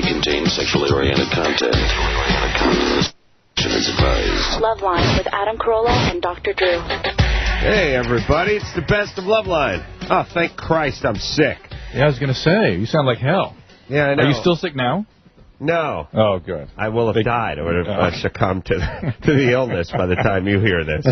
may contain sexually oriented content. Is advised. Loveline with Adam Carolla and Dr. Drew. Hey, everybody. It's the best of Loveline. Oh, thank Christ I'm sick. Yeah, I was going to say, you sound like hell. Yeah, I know. Are you still sick now? No. Oh, good. I will have died. I would have succumbed to the illness by the time you hear this.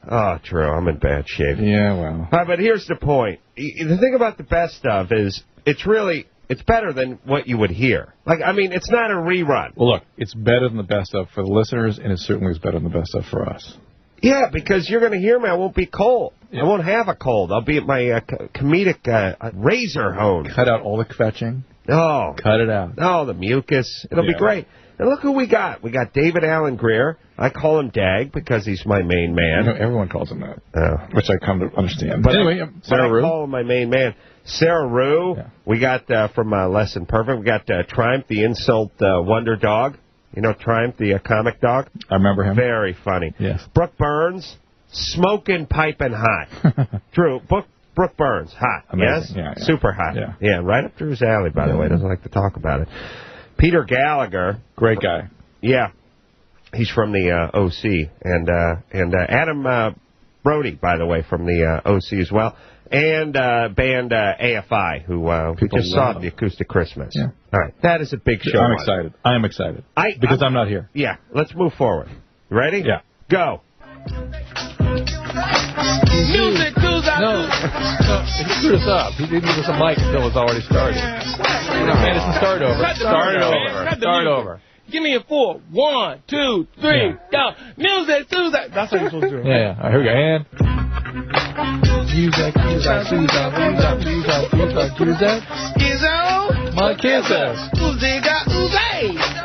Oh, Drew, I'm in bad shape. Yeah, well. All right, but here's the point. The thing about the best of is it's better than what you would hear. Like, I mean, it's not a rerun. Well, look, it's better than the best of for the listeners, and it certainly is better than the best of for us. Yeah, because you're going to hear me. I won't be cold. Yeah. I won't have a cold. I'll be at my comedic razor hone. Cut out all the kvetching. Oh. Cut it out. Oh, the mucus. It'll be great. And look who we got. We got David Allen Grier. I call him Dag because he's my main man. You know, everyone calls him that, which I come to understand. But anyway, Sara Rue. I call him my main man. Sara Rue. Yeah. We got from Less Than Perfect. We got Triumph, the insult wonder dog. You know Triumph, the comic dog? I remember him. Very funny. Yes. Brooke Burns, smoking, piping hot. Drew, Brooke Burns, hot. Amazing. Yes? Yeah. Super hot. Yeah, right up Drew's alley, by the way. Doesn't like to talk about it. Peter Gallagher. Great guy. Yeah. He's from the OC. And Adam Brody, by the way, from the OC as well. And band AFI, who we just saw at the Acoustic Christmas. Yeah. All right. That is a big show. I'm excited. I am excited. Because I'm not here. Yeah. Let's move forward. You ready? Yeah. Go. Music goes out. No, he screwed us up. He didn't give us a mic until it was already started. Madison, start over. Start over. Give me a 4. 1, 2, 3, go. Music, Susan. That's what you're supposed to do. Yeah. All right, here we go. And music. My kisses.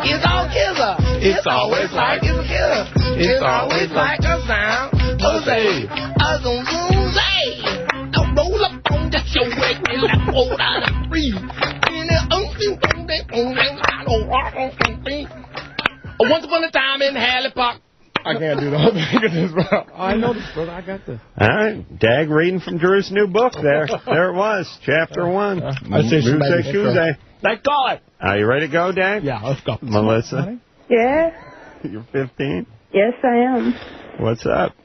It's all killer. It's always like it's a killer. It's always like a sound. Jose. Don't roll up on the show. Hold on the free. Once upon a time in Halley Park. I can't do the whole thing of this, bro. I know this, brother. I got this. All right. Dag reading from Drew's new book there. There it was. Chapter 1. Music Tuesday. Thank God. Are you ready to go, Dag? Yeah, let's go. Melissa? Yeah? You're 15? Yes, I am. What's up?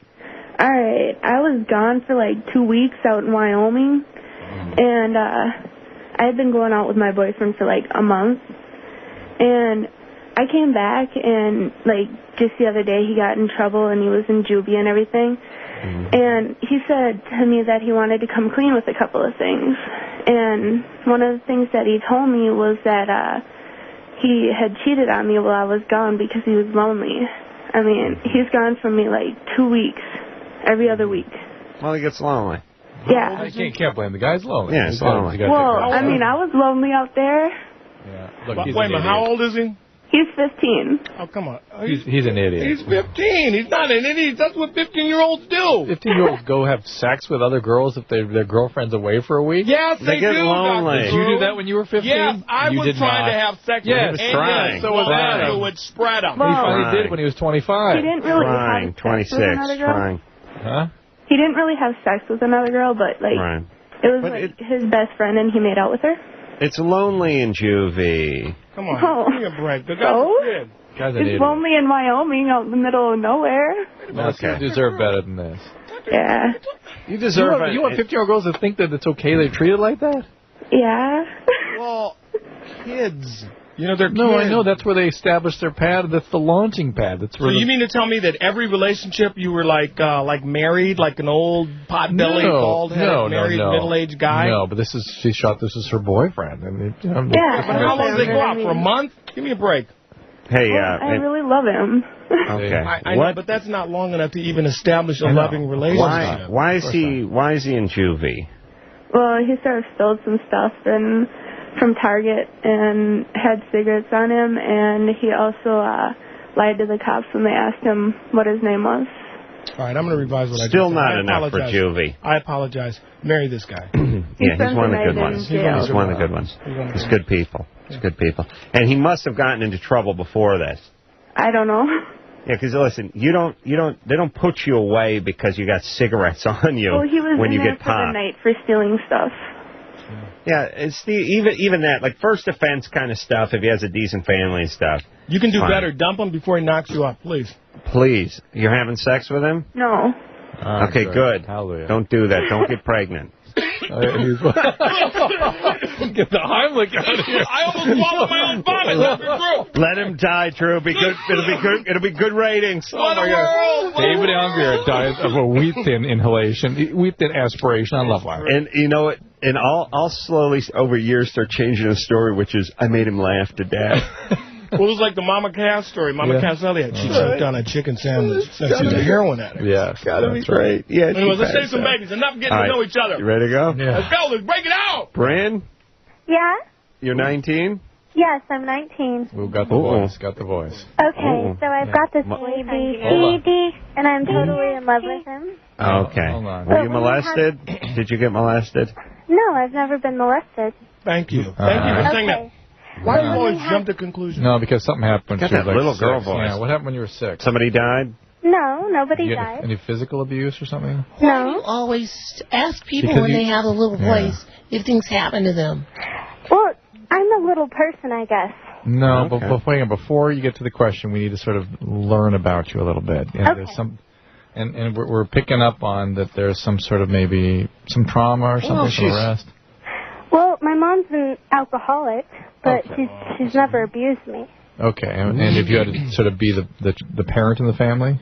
All right. I was gone for like 2 weeks out in Wyoming, and I had been going out with my boyfriend for like a month, and I came back, and like just the other day he got in trouble, and he was in juvie and everything, and he said to me that he wanted to come clean with a couple of things, and one of the things that he told me was that he had cheated on me while I was gone because he was lonely. I mean, he's gone from me like 2 weeks, every other week. Well, he gets lonely. Yeah. I can't blame the guy's lonely. Yeah, he's lonely. Well, I mean, I was lonely out there. Yeah. Look, Wait a minute, how old is he? He's 15. Oh, come on. He's an idiot. He's 15. He's not an idiot. That's what 15-year-olds do. 15-year-olds go have sex with other girls if their girlfriend's away for a week? Yes, they get do, lonely. Dr. Did you do that when you were 15? Yes, I you was trying to have sex with him. Yes, trying. So was Trying. Adam. It would spread him. Well, he finally did when he was 25. He didn't really Trying. have sex 26. with another girl. Trying. Huh? He didn't really have sex with another girl, but like Trying. it was But like his best friend, and he made out with her. It's lonely in juvie. Come on, Oh. give me a break. The guy's So? a kid. Guy's an It's idiot. lonely in Wyoming, out in the middle of nowhere. Okay. You deserve better than this. Yeah. You deserve it. You want 15-year-old girls to think that it's okay they're treated like that? Yeah. Well, kids. You know, they're kids. No, I know. That's where they establish their pad. That's the launching pad. That's where So you mean to tell me that every relationship you were like married, like an old pot-bellied, bald-headed, married, middle-aged guy? No, but this is her boyfriend. I mean, Yeah. But how long did they go out? For a month? Give me a break. Hey, I really love him. Okay. I know, but that's not long enough to even establish a loving relationship. Why is he in juvie? Well, he sort of stole some stuff from Target and had cigarettes on him, and he also lied to the cops when they asked him what his name was. All right, I'm going to revise what I Still just said. not enough for juvie. I apologize. Marry this guy. Yeah, he's one of the good ones. He's one of the good ones. He's good people. He's good people. And he must have gotten into trouble before this. I don't know. Yeah, because listen, they don't put you away because you got cigarettes on you Well, he was when in you there get for the popped. night for stealing stuff. Yeah, it's even that, like first offense kind of stuff, if he has a decent family and stuff. You can do better. Dump him before he knocks you up, please. Please. You're having sex with him? No. Okay, good. Hallelujah. Don't do that. Don't get pregnant. Get the Heimlich out of here. I almost swallowed my own vomit. Let him die, Drew. It'll be good. It'll be good ratings. Oh my God. David Grier died of a wheat thin inhalation, wheat thin aspiration on Loveline. And you know what? And I'll slowly over years start changing the story, which is I made him laugh to death. Well, it was like the Mama Cass story. Mama Cass Elliott. She choked on a chicken sandwich. She's a heroin addict. Yeah, gotta be great. Yeah. Anyways, let's save some babies. Enough getting to know each other. You ready to go? Yeah. Let's go. Let's break it out. Bryn, Yeah? you're 19. Yes, I'm 19. We've got the voice. Got the voice. Okay, so I've got this baby, and I'm totally in love with him. Okay. Hold on. Were you molested? Did you get molested? No, I've never been molested. Thank you. Thank you for saying that. Okay. Why do you always jump to conclusions? No, because something happened when Got she was that like little 6. girl voice. Yeah, what happened when you were 6? Somebody died? No, nobody You died. any physical abuse or something? No. Always ask people Because when you- they have a little voice if things happen to them. Well, I'm a little person, I guess. No, Okay. but before you get to the question, we need to sort of learn about you a little bit. And Okay. there's some, and we're picking up on that there's some sort of maybe some trauma or something from arrest. Well, my mom's an alcoholic, but she's never abused me. Okay, and if you had to sort of be the parent in the family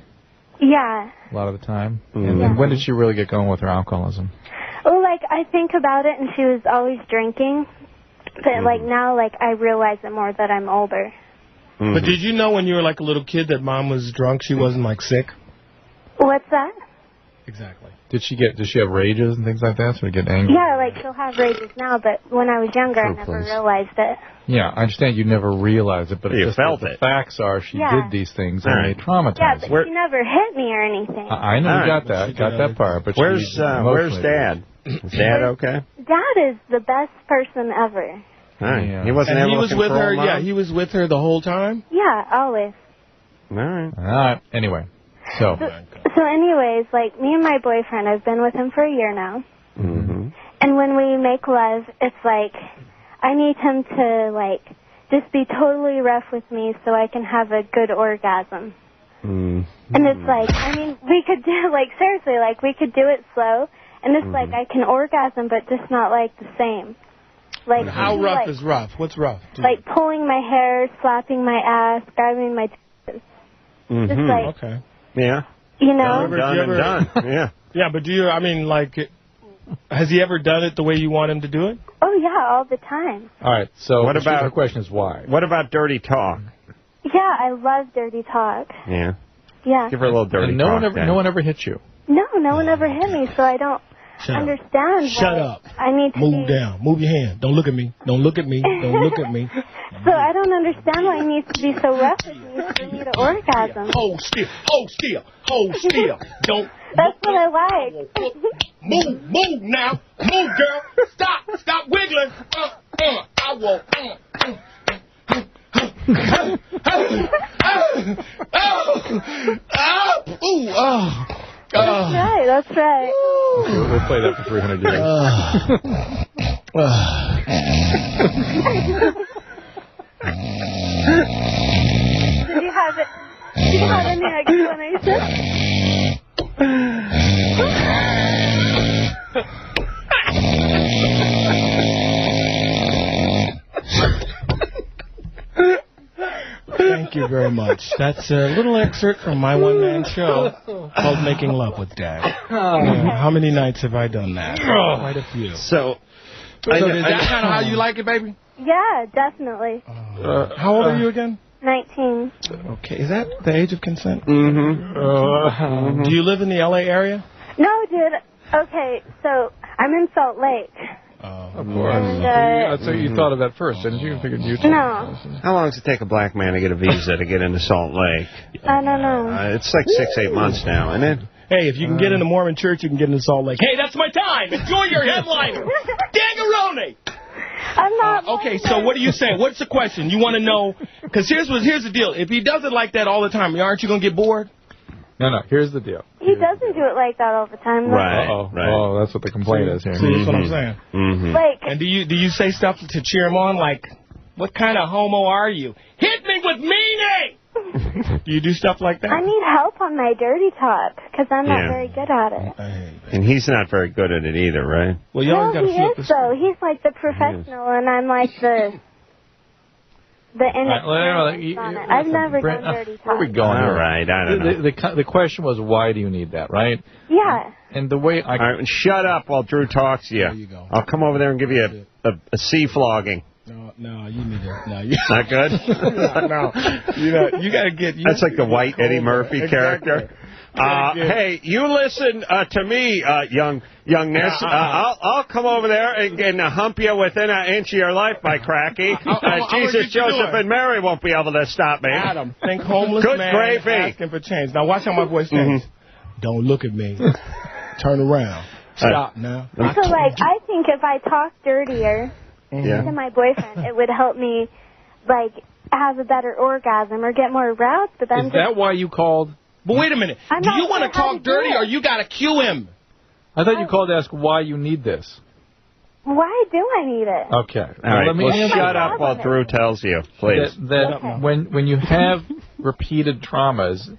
Yeah. a lot of the time, and when did she really get going with her alcoholism? Well, like, I think about it, and she was always drinking. But, like, now, like, I realize it more that I'm older. But did you know when you were like a little kid that Mom was drunk? She wasn't like sick? What's that? Exactly. Did she have rages and things like that? So to get angry? Yeah, like, she'll have rages now, but when I was younger, I never realized it. Yeah, I understand you never realized it, but You just felt the it. facts are she did these things and they Yeah, traumatized but her. she never hit me or anything. I know you got that. Got that part. But Where's emotionally- Dad? Is Dad okay? Dad is the best person ever. Right. Yeah. He wasn't And he able was to with her. control Yeah, Mom? he was with her the whole time. Yeah, always. All right. All right. Anyway, so So anyways, like, me and my boyfriend, I've been with him for a year now. Mm-hmm. And when we make love, it's like, I need him to, like, just be totally rough with me so I can have a good orgasm. Mm. And it's like, I mean, we could do, like, seriously, like, we could do it slow. And it's like, I can orgasm, but just not, like, the same. Like, How rough is rough? What's rough? like, pulling my hair, slapping my ass, grabbing my tits. Just like, Okay. Yeah. you know? Done and done. Yeah. Yeah, but do you, I mean, like, has he ever done it the way you want him to do it? Oh, yeah, all the time. all right. So What about- her question is why? What about dirty talk? Yeah, I love dirty talk. Yeah. Yeah. Give her a little dirty And talk. no one ever hit you. No one ever hit me, so I don't Shut up. understand Shut why up. I need to Move be... down. Move your hand. Don't look at me. Don't look at me. Don't look at me. So I don't understand why he needs to be so rough with me for me to orgasm. Hold still. Hold still. Hold still. Don't. That's what I like. Move now. Move, girl. Stop wiggling. I will. That's right. We'll play that for 300 years. Did you have it? Did you have any explanation? Thank you very much. That's a little excerpt from my one-man show called Making Love with Dad. How many nights have I done that? Quite a few. So, Is that kind of how you like it, baby? Yeah, definitely. How old are you again? 19. Okay, is that the age of consent? Mm-hmm. Do you live in the L.A. area? No, dude. Okay, so I'm in Salt Lake. Of course. And, So you thought of that first, didn't you? Figured you. No. How long does it take a black man to get a visa to get into Salt Lake? I don't know. It's like 6-8 months now, isn't it? Hey, if you can get in the Mormon church, you can get into Salt Lake. Hey, that's my time. Enjoy your headliner. Dangaroni. I'm not. Okay, so what are you saying? What's the question? You want to know? Because here's the deal. If he does it like that all the time, aren't you going to get bored? No, here's the deal. He doesn't do it like that all the time. Right. Oh, that's what the complaint is here. See, that's what I'm saying. Like, and do you say stuff to cheer him on, like, what kind of homo are you? Hit me with meaning! Do you do stuff like that? I need help on my dirty talk, because I'm not very good at it. And he's not very good at it either, right? Well, you always got to flip he is, though. He's like the professional, and I'm like the inexperienced on it. I've never done dirty talk. Where are we going? All right, I don't know. The question was, why do you need that, right? Yeah. And the way I... All right, shut up while Drew talks to you. There you go. I'll come over there and give you a sea flogging. No, you need it. No, you not good. No, you got to get. That's like the white Eddie Murphy character. Hey, you listen to me, youngness. I'll come over there and hump you within an inch of your life, my cracky. Jesus, Joseph, and Mary won't be able to stop me. Adam, think homeless Good man gravy. asking for change. Now watch how my voice changes. Don't look at me. Turn around. Stop now. So, like, I think if I talk dirtier to my boyfriend, it would help me, like, have a better orgasm or get more aroused. But then is that why you called? But wait a minute. Do you want to talk dirty or you got to cue him? I thought you called to ask why you need this. Why do I need it? Okay. All right. Let me shut up while Drew tells you, please. That when you have repeated traumas,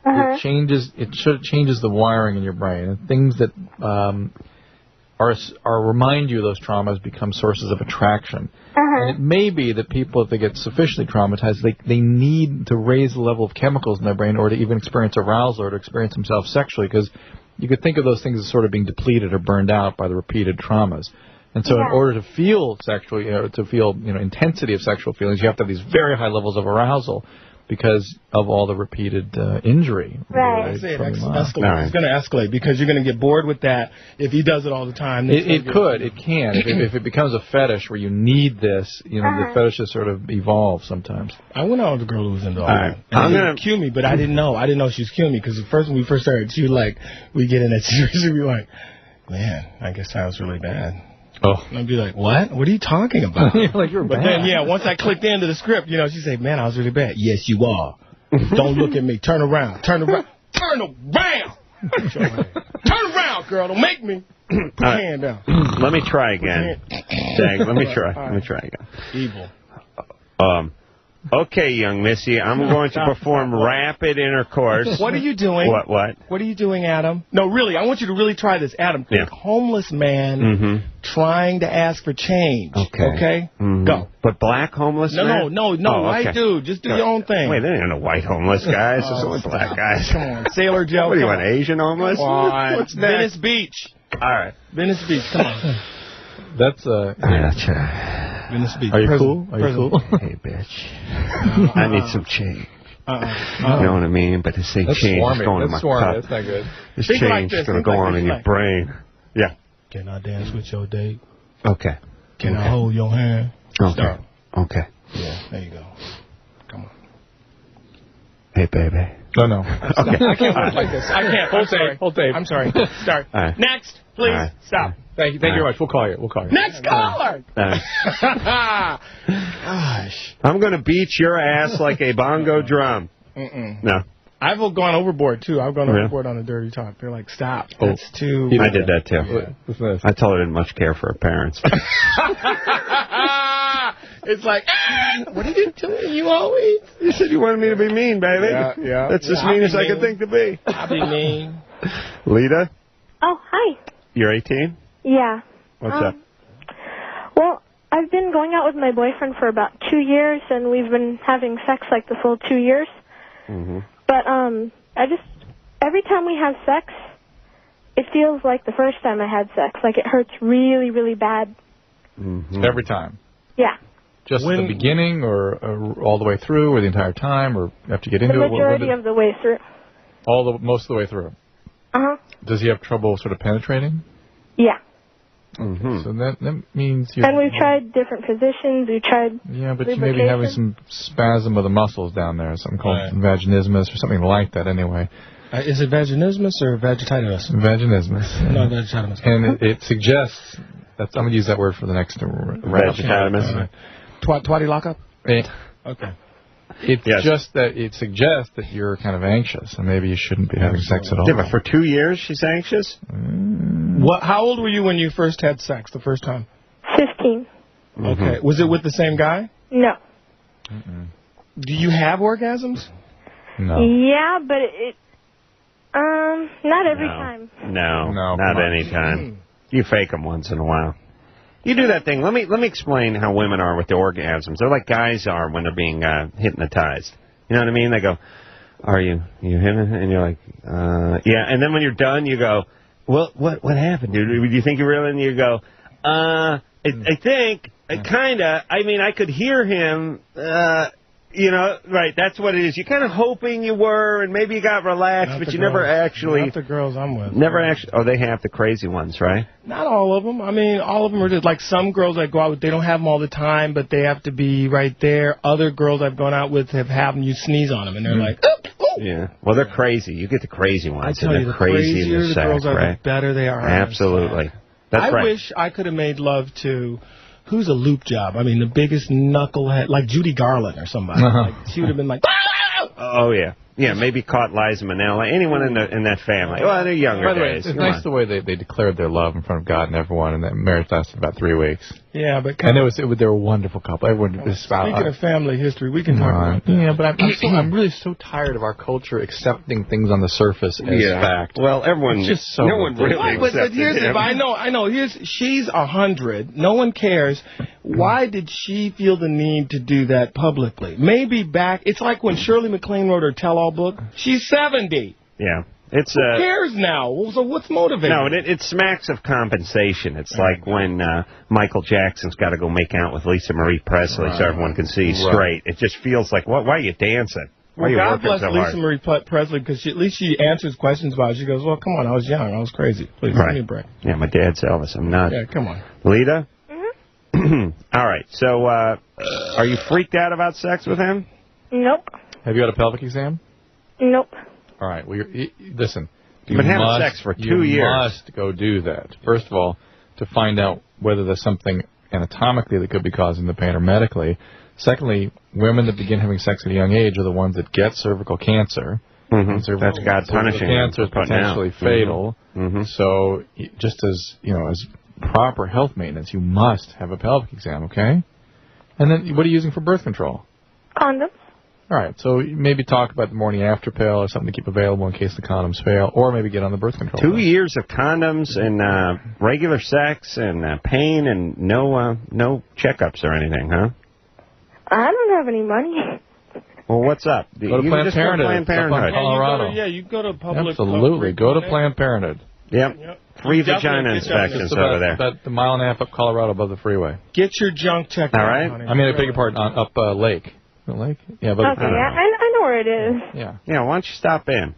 it changes the wiring in your brain, and things that remind you of those traumas become sources of attraction. And it may be that people, if they get sufficiently traumatized, they need to raise the level of chemicals in their brain or to even experience arousal or to experience themselves sexually, because you could think of those things as sort of being depleted or burned out by the repeated traumas. And so in order to feel sexually, to feel intensity of sexual feelings, you have to have these very high levels of arousal because of all the repeated injury. Right. It's going to escalate because you're going to get bored with that if he does it all the time. It can. If it becomes a fetish where you need this, the fetishes sort of evolve sometimes. I went out with a girl who was into all that. I'm going to cue me, but I didn't know. I didn't know she was cueing me because when we first started, she was like, we get in that situation, we'd be like, man, I guess that was really bad. Oh. And I'd be like, what? What are you talking about? Like you're but bad. Then, once I clicked into the script, she said, man, I was really bad. Yes, you are. Don't look at me. Turn around. Turn around. Turn around. Turn around, girl. Don't make me. Put your hand down. Let me try again. Dang, let me try. Let me try again. Evil. Okay, young missy, I'm going to perform rapid intercourse. What are you doing? What? What are you doing, Adam? No, really, I want you to really try this. Adam, think homeless man trying to ask for change. Okay? Go. But black homeless man? No, white dude. Just do your own thing. Wait, there ain't no white homeless guys. There's only black guys. Come on, Sailor Joe. What do you want, Asian homeless? What's next? Venice Beach. All right. Venice Beach, come on. That's Venice Beach. Are you cool? Are you cool? Hey, bitch. I need some change. You know what I mean? But this ain't change is going in my cup. That's not good. This change is going to go on in your brain. Yeah. Can I dance with your date? Okay. Can I hold your hand? Okay. Start. Okay. Yeah, there you go. Come on. Hey, baby. No. Okay. I can't work like this. I can't. Hold tape. I'm sorry. Start. Right. Next, please. Right. Stop. Thank you very much. We'll call you. Next caller. Gosh. I'm going to beat your ass like a bongo drum. No. I've gone overboard, too. I've gone overboard on the dirty talk. They're like, stop. That's too... I did that, too. Yeah. I told her I didn't much care for her parents. It's like, what are you doing? You always... You said you wanted me to be mean, baby. Yeah. That's as mean as I could think to be. I'll be mean. Lita? Oh, hi. You're 18? Yeah. What's up? Well, I've been going out with my boyfriend for about 2 years, and we've been having sex like the full 2 years. But every time we have sex, it feels like the first time I had sex. Like it hurts really, really bad. Every time? Yeah. Just the beginning or all the way through or the entire time or after you get into it? The majority of the way through. Most of the way through? Does he have trouble sort of penetrating? Yeah. So that means you... And we've tried different positions. We tried but you may be having some spasm of the muscles down there, something called vaginismus or something like that anyway. Is it vaginismus or vagititis? Vaginismus. No, vagititis. And it suggests... I'm going to use that word for the next... Vagititis. Twatty lockup? Okay. It's just that it suggests that you're kind of anxious, and maybe you shouldn't be having sex at all. Yeah, but for 2 years, she's anxious? How old were you when you first had sex the first time? 15. Okay. Was it with the same guy? No. Do you have orgasms? No. Yeah, but not every time. No, not any time. You fake them once in a while. You do that thing. Let me explain how women are with the orgasms. They're like guys are when they're being hypnotized. You know what I mean? They go, "Are you hypnotized?" And you're like, "Yeah." And then when you're done, you go, "Well, what happened, dude? Do you think you really?" And you go, I think, kinda. I mean, I could hear him." You know, right, that's what it is. You're kind of hoping you were, and maybe you got relaxed, but you never actually... Not the girls I'm with. Never actually... Oh, they have the crazy ones, right? Not all of them. I mean, all of them are just... Like, some girls I go out with, they don't have them all the time, but they have to be right there. Other girls I've gone out with have them, you sneeze on them, and they're like... Yeah. Well, they're crazy. You get the crazy ones. I tell you, the crazier the girls are, the better they are. Absolutely. That's right. I wish I could have made love to... Who's a loop job? I mean, the biggest knucklehead, like Judy Garland or somebody. Like, she would have been like... Oh, yeah. Yeah, maybe caught Liza Minnelli. Anyone in that family. Well, they're younger By the way, days. it's nice the way they declared their love in front of God and everyone, and that marriage lasted about 3 weeks. Yeah, but... And they were a wonderful couple. Everyone was Speaking of family history, we can talk about that. Yeah, but I'm really so tired of our culture accepting things on the surface as fact. Well, everyone... It's just so no one really accepted but here's him. I know. She's 100. No one cares. Why did she feel the need to do that publicly? Maybe back... It's like when Shirley MacLaine wrote her tell-all book. She's 70. Yeah. Who cares now? So what's motivating? No, it smacks of compensation. It's like when Michael Jackson's got to go make out with Lisa Marie Presley so everyone can see straight. It just feels like, why are you dancing? Why are you God working bless so Lisa hard? Marie Presley, because at least she answers questions about it. She goes, well, come on, I was young. I was crazy. Please, give me a break. Yeah, my dad's Elvis. I'm not. Yeah, come on. Lita? All right. So are you freaked out about sex with him? Nope. Have you had a pelvic exam? Nope. All right. Well, listen. You've been having sex for 2 years. You must go do that. First of all, to find out whether there's something anatomically that could be causing the pain or medically. Secondly, women that begin having sex at a young age are the ones that get cervical cancer. That's God punishing them. Cancer is potentially fatal. So just as proper health maintenance, you must have a pelvic exam, okay? And then what are you using for birth control? Condom. All right, so maybe talk about the morning after pill or something to keep available in case the condoms fail, or maybe get on the birth control. 2 years of condoms and regular sex and pain and no checkups or anything, huh? I don't have any money. Well, what's up? Go to Planned Parenthood. Colorado. You go to public. Absolutely, go to Planned Parenthood. Yep. Free vagina inspections over there. About a mile and a half up Colorado above the freeway. Get your junk checked out. All right. Honey. I mean, I beg your pardon, up Lake. Lake? Yeah, but Okay, I know where it is. Yeah. Yeah, why don't you stop in?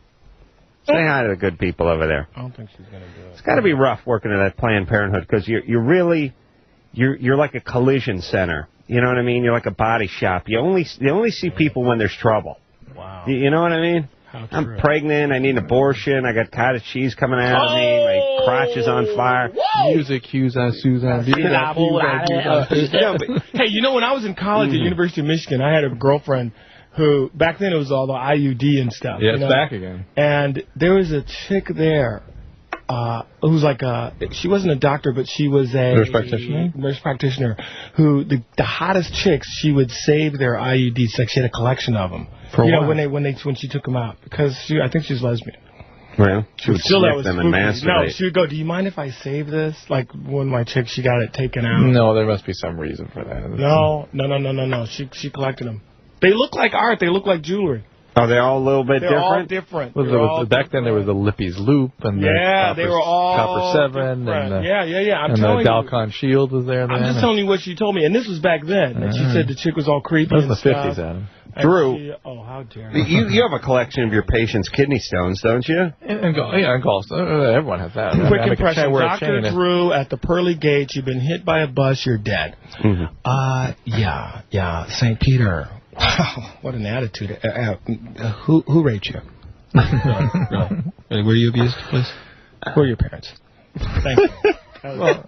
Say hi to the good people over there. I don't think she's going to do it. It's got to be rough working at that Planned Parenthood because you're like a collision center. You know what I mean? You're like a body shop. You only see people when there's trouble. Wow. You know what I mean? I'm pregnant. I need an abortion. I got cottage cheese coming out of me. My crotch is on fire. Music, Susan. Hey, when I was in college at University of Michigan, I had a girlfriend who, back then it was all the IUD and stuff. Yeah, it's back again. And there was a chick there who was like she wasn't a doctor, but she was a nurse practitioner who, the hottest chicks, she would save their IUDs. Like she had a collection of them. For what? When she took them out, because I think she's lesbian. Well, she would sniff them and masturbate. No, she would go, do you mind if I save this? Like when my chick, she got it taken out. No, there must be some reason for that. No. She collected them. They look like art. They look like jewelry. Oh, they're all a little bit different? All different. Back then there was the Lippy's Loop and they were all Copper 7 different. and I'm and telling the Dalcon Shield was there. I'm just telling you what she told me, and this was back then. And she said the chick was all creepy. That was in the 50s, Adam. Drew, how dare you? You have a collection of your patient's kidney stones, don't you? And gallstones. Everyone has that. Quick impression. Dr. Drew at the pearly gates. You've been hit by a bus. You're dead. Yeah. St. Peter. Wow, what an attitude. Who raped you? Really? Were you abused, please? Who are your parents? Thank you. Well,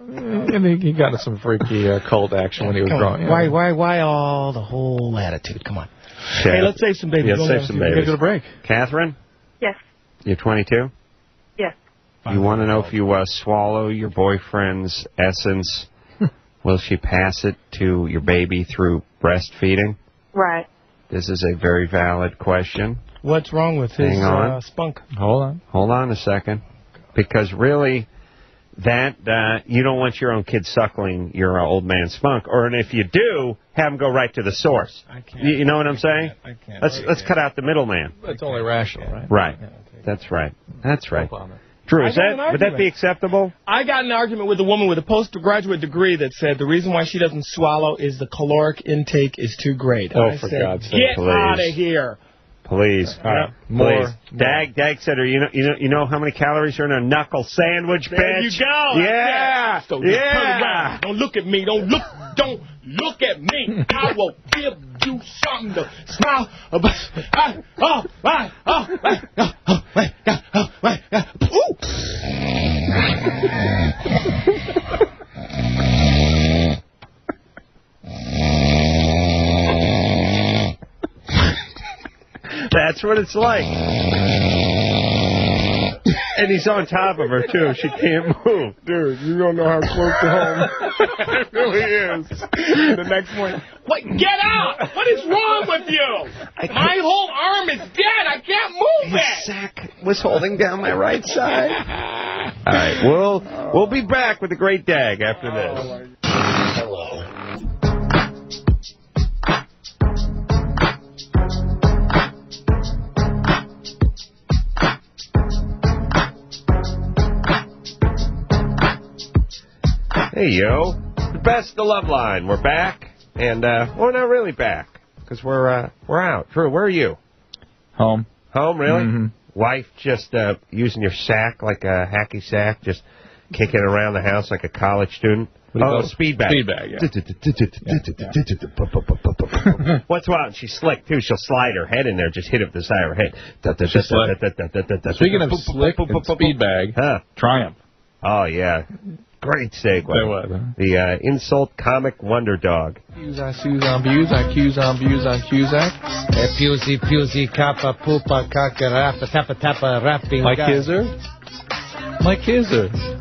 I mean, he got some freaky cult action when he was growing. Why all the whole attitude? Come on. Hey, let's save some babies. Yeah, save some babies. We're going to go to break. Catherine? Yes. You're 22? Yes. You want to know if you swallow your boyfriend's essence, will she pass it to your baby through breastfeeding? Right. This is a very valid question. What's wrong with his spunk? Hold on a second. Because really, that you don't want your own kid suckling your old man's spunk. Or if you do, have him go right to the source. I can't. You know what I'm saying? I can't. Let's cut out the middleman. That's only rational, right? Right. That's right. Drew, would that be acceptable? I got an argument with a woman with a postgraduate degree that said the reason why she doesn't swallow is the caloric intake is too great. Oh, for God's sake. Get out of here. Please. More. Dag said, you know how many calories are in a knuckle sandwich, bitch? There you go. Yeah. So turn around. Don't look at me. Don't look at me. I will give you something to smile about. Ooh. That's what it's like. And he's on top of her, too. She can't move. Dude, you don't know how close to home it really is. The next morning, wait, get out! What is wrong with you? My whole arm is dead. I can't move it. His sack was holding down my right side. All right, we'll be back with the great Dag after this. Hello. Hey, yo. The best of Loveline. We're back. And, we're not really back. Because we're out. Drew, where are you? Home. Home, really? Mm-hmm. Wife just using your sack like a hacky sack, just kicking around the house like a college student? Speed bag. Speed bag, yeah. What's wild? She's slick, too. She'll slide her head in there, just hit it with the side of her head. Speaking of slick and speed bag, Triumph. Oh, yeah. Great segue. The insult comic wonder dog. Susan Buse on Cusack. Pusey, kappa, poopa, kaka, rappa, tappa, tappa, rapping. Mike Kizzer.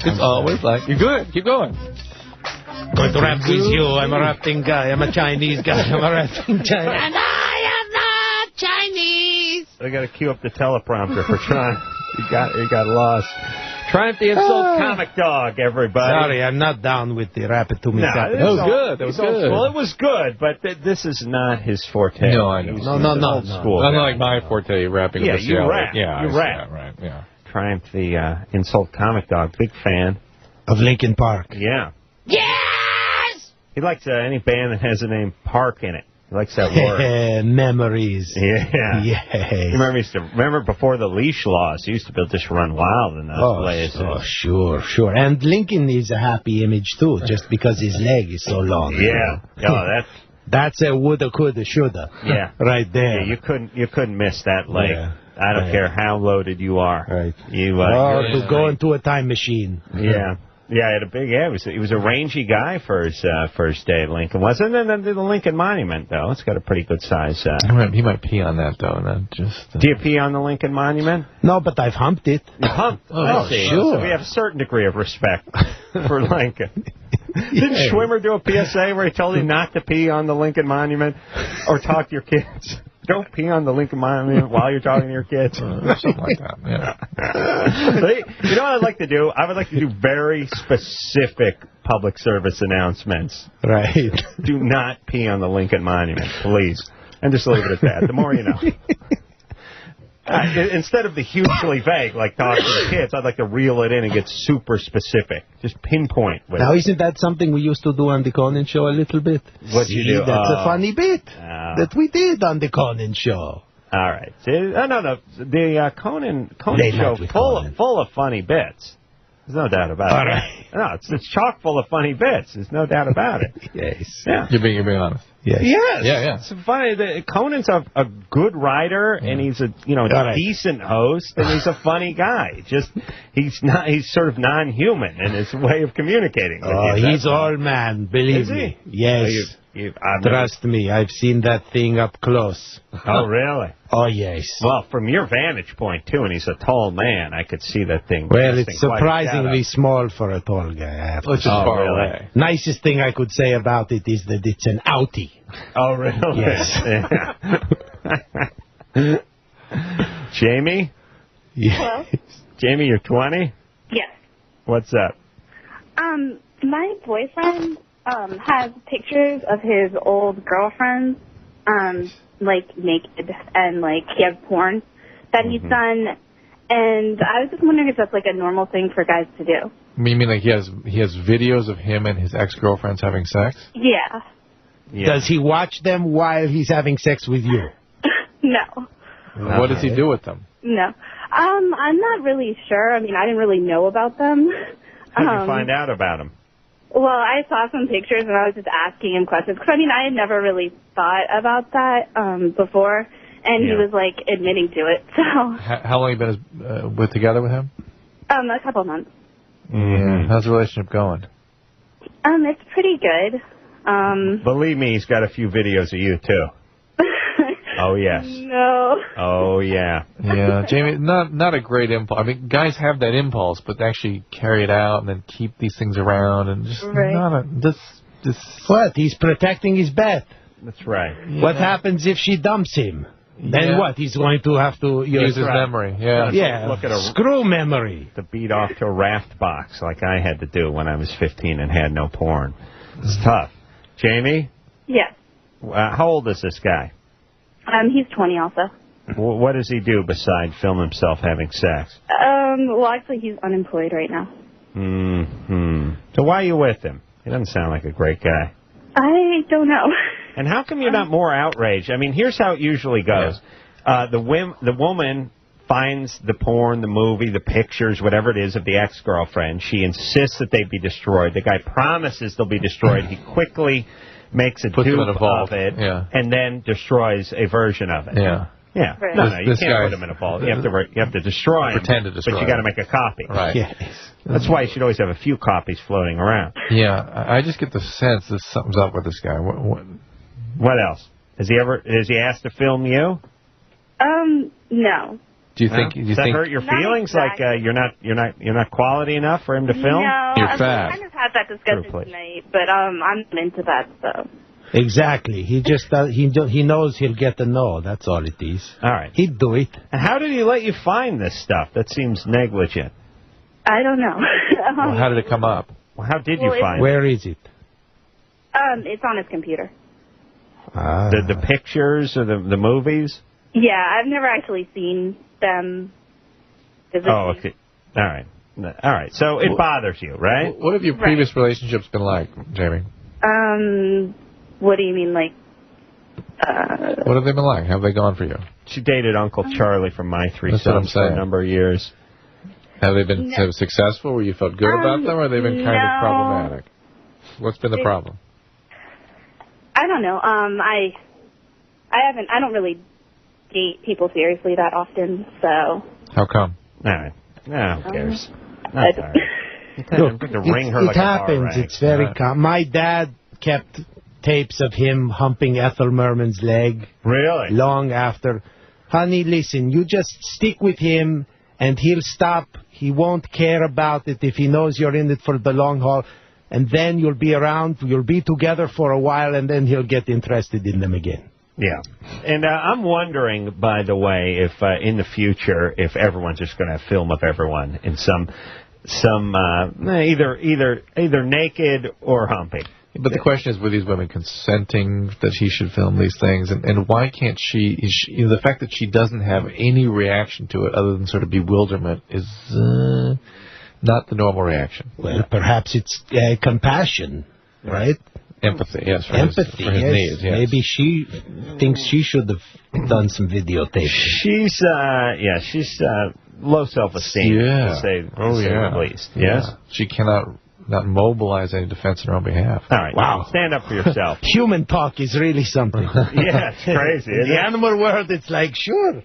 It's always like, you're good. Keep going. Going to rap with you. I'm a rapping guy. I'm a Chinese guy. I'm a rapping Chinese. And I am not Chinese. I got to cue up the teleprompter for Triumph. You got lost. Triumph the insult comic dog, everybody. Sorry, I'm not down with the rap it to me. That was good. Well, it was good, but this is not his forte. No, I know. No. School unlike my forte, rapping. Yeah, you rap. Yeah, you rap. Right. Yeah. Triumph the insult comic dog, big fan of Linkin Park. Yeah. Yes! He likes any band that has the name Park in it. He likes that word. Memories. Yeah. Yes. Remember before the leash laws, he used to just run wild in those places. Oh, sure. And Lincoln is a happy image, too, just because his leg is so long. Yeah. That's a woulda, coulda, shoulda. Yeah. Right there. Yeah, you couldn't miss that leg. Yeah. I don't care how loaded you are. Right. To go into a time machine. Yeah. Yeah, he had a big he was a rangy guy for his first day at Lincoln. Wasn't it? The Lincoln Monument, though. It's got a pretty good size. He might pee on that, though. Do you pee on the Lincoln Monument? No, but I've humped it. You humped? Oh, sure. So we have a certain degree of respect for Lincoln. Didn't Schwimmer do a PSA where he told you not to pee on the Lincoln Monument or talk to your kids? Don't pee on the Lincoln Monument while you're talking to your kids. Something like that, yeah. You know what I'd like to do? I would like to do very specific public service announcements. Right. Do not pee on the Lincoln Monument, please. And just leave it at that. The more you know. Instead of the hugely vague, like talking to the kids, I'd like to reel it in and get super specific. Just pinpoint. Now, isn't that something we used to do on the Conan Show a little bit? What you do? That's a funny bit that we did on the Conan Show. All right. No. The Conan Show full of funny bits. There's no doubt about it. All right. No, it's chock full of funny bits. There's no doubt about it. Yes. Yeah. You're being honest. Yes. Yeah, yeah. It's funny. Conan's a good writer, and he's a decent host, and he's a funny guy. Just he's sort of non-human in his way of communicating. Oh, he's all man. Believe me. Yes. Trust me, I've seen that thing up close. Oh, really? Oh, yes. Well, from your vantage point, too, and he's a tall man, I could see that thing. Well, it's surprisingly small for a tall guy, I have to say. Far away. Nicest thing I could say about it is that it's an outie. Oh, really? Yes. Jamie? Hello? Jamie, you're 20? Yes. What's up? My boyfriend has pictures of his old girlfriends, like naked, and like he has porn that he's done, and I was just wondering if that's like a normal thing for guys to do. You mean like he has videos of him and his ex-girlfriends having sex? Yeah. Does he watch them while he's having sex with you? No. What does he do with them? No. I'm not really sure. I mean, I didn't really know about them. How did you find out about him? Well, I saw some pictures, and I was just asking him questions. Because, I mean, I had never really thought about that before, and he was, like, admitting to it. So. How long have you been together with him? A couple months. Yeah. How's the relationship going? It's pretty good. Believe me, he's got a few videos of you, too. Oh, yes. No. Oh, yeah. Yeah, Jamie, not a great impulse. I mean, guys have that impulse, but they actually carry it out and then keep these things around and just What? He's protecting his Beth. That's right. Yeah. What happens if she dumps him? Then what? He's going to have to use his memory. Yeah. Yeah. Look at screw memory. To beat off to a raft box like I had to do when I was 15 and had no porn. It's tough. Jamie? Yes. How old is this guy? He's 20 also. What does he do besides film himself having sex? Well, actually, he's unemployed right now. So why are you with him? He doesn't sound like a great guy. I don't know. And how come you're not more outraged? I mean, here's how it usually goes. The woman finds the porn, the movie, the pictures, whatever it is, of the ex-girlfriend. She insists that they be destroyed. The guy promises they'll be destroyed. He quickly makes a dupe of it and then destroys a version of it. Yeah. Yeah. Right. No, you can't put him in a vault. You have to destroy him. Pretend to destroy but you got to make a copy. Right. Yes. That's why you should always have a few copies floating around. Yeah. I just get the sense that something's up with this guy. What else? Has he asked to film you? No. Do you think? Does that hurt your feelings? Exactly. Like you're not quality enough for him to film? No, You're fat. I kind of had that discussion tonight, but I'm not into that, so. Exactly. He just he knows he'll get a no. That's all it is. All right. He'd do it. And how did he let you find this stuff? That seems negligent. I don't know. Well, how did it come up? Well, how did you find it? Where is it? It's on his computer. The pictures or the movies? Yeah, I've never actually seen them. Oh, okay. All right. All right. So it bothers you, right? What have your previous relationships been like, Jamie? What do you mean, like? What have they been like? How have they gone for you? She dated Uncle Charlie from My Three That's what I'm Sons for a saying. number of years. Have they been successful where you felt good about them, or have they been kind of problematic? What's been the problem? I don't know. I don't really date people seriously that often, so. How come? All right. No, who cares? That's all right. I'm going to ring her like it a happens. bar rag. It's very common. My dad kept tapes of him humping Ethel Merman's leg. Really? Long after. Honey, listen, you just stick with him, and he'll stop. He won't care about it if he knows you're in it for the long haul. And then you'll be around, you'll be together for a while, and then he'll get interested in them again. Yeah. And I'm wondering, by the way, if in the future, if everyone's just going to have film of everyone in some either naked or humping. But the question is, were these women consenting that he should film these things? And why can't she, the fact that she doesn't have any reaction to it other than sort of bewilderment is not the normal reaction. Well, perhaps it's compassion, right? Empathy, yes. For Empathy, his yes. needs, yes. Maybe she thinks she should have done some videotaping. She's low self-esteem, to say the least. Yes? She cannot not mobilize any defense in her own behalf. All right. Wow. Stand up for yourself. Human talk is really something. Yeah, it's crazy. In the animal world, it's like, sure.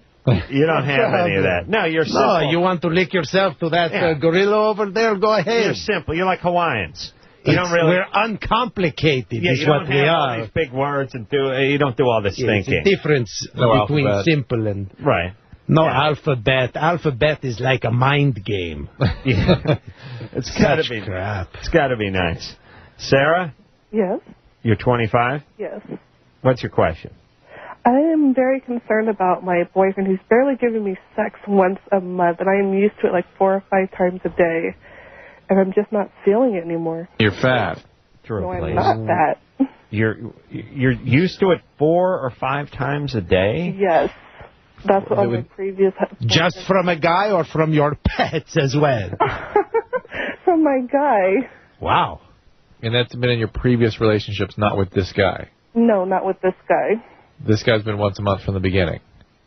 You don't have any of that. No, you're simple. No, you want to lick yourself to that gorilla over there? Go ahead. You're simple. You're like Hawaiians. We're uncomplicated, is what we are. All these big words and you don't do all this thinking. It's a difference between simple and... Right. No alphabet. Alphabet is like a mind game. It's got to be crap. It's got to be nice. Sarah? Yes. You're 25? Yes. What's your question? I am very concerned about my boyfriend who's barely giving me sex once a month, and I am used to it like 4 or 5 times a day, and I'm just not feeling it anymore. You're fat. No, I'm not fat. You're used to it 4 or 5 times a day? Yes. That's what my previous husband. Just from a guy or from your pets as well? From my guy. Wow. And that's been in your previous relationships, not with this guy? No, not with this guy. This guy's been once a month from the beginning?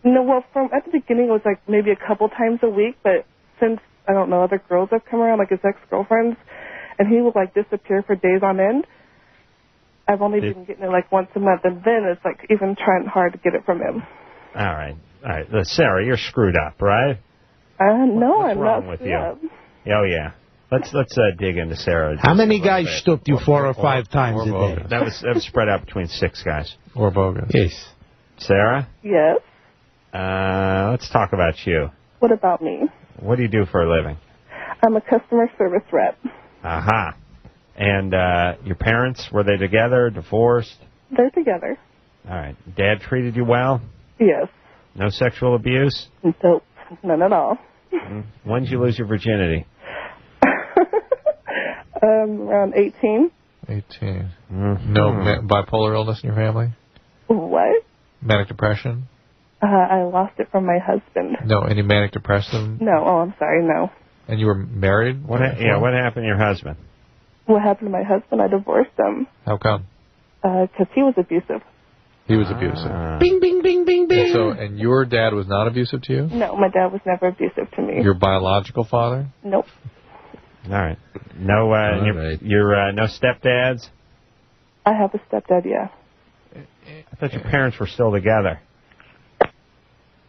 No, well, at the beginning it was like maybe a couple times a week, but since, I don't know, other girls have come around, like his ex-girlfriends, and he would like disappear for days on end, I've only been getting it like once a month, and then it's like even trying hard to get it from him. All right. All right. Sarah, you're screwed up, right? No, What's I'm wrong not with screwed you? up. Oh, yeah. Let's dig into Sarah. How many guys stooped you 4 or 5 times a day? That was spread out between 6 guys. Or bogus. Yes. Sarah? Yes. Let's talk about you. What about me? What do you do for a living? I'm a customer service rep. Aha. And your parents, were they together, divorced? They're together. All right. Dad treated you well? Yes. No sexual abuse? Nope. None at all. When did you lose your virginity? Around 18. 18. Mm-hmm. No bipolar illness in your family? What? Manic depression? I lost it from my husband. No, any manic depression? No. Oh, I'm sorry, no. And you were married? What happened to your husband? What happened to my husband? I divorced him. How come? Because he was abusive. He was abusive. Bing, bing, bing, bing, bing. And your dad was not abusive to you? No, my dad was never abusive to me. Your biological father? Nope. All right. No, no stepdads? I have a stepdad, yeah. I thought your parents were still together.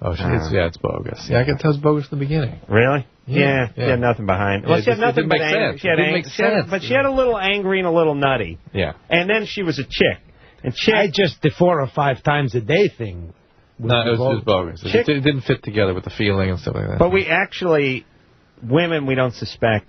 Oh, it's bogus. Yeah, I can tell it's bogus in the beginning. Really? Yeah. She had nothing behind. Well, she had nothing but anger. But she had a little angry and a little nutty. Yeah. And then she was a chick. And just the 4 or 5 times a day thing. No, it was bogus. It didn't fit together with the feeling and stuff like that. But women we don't suspect.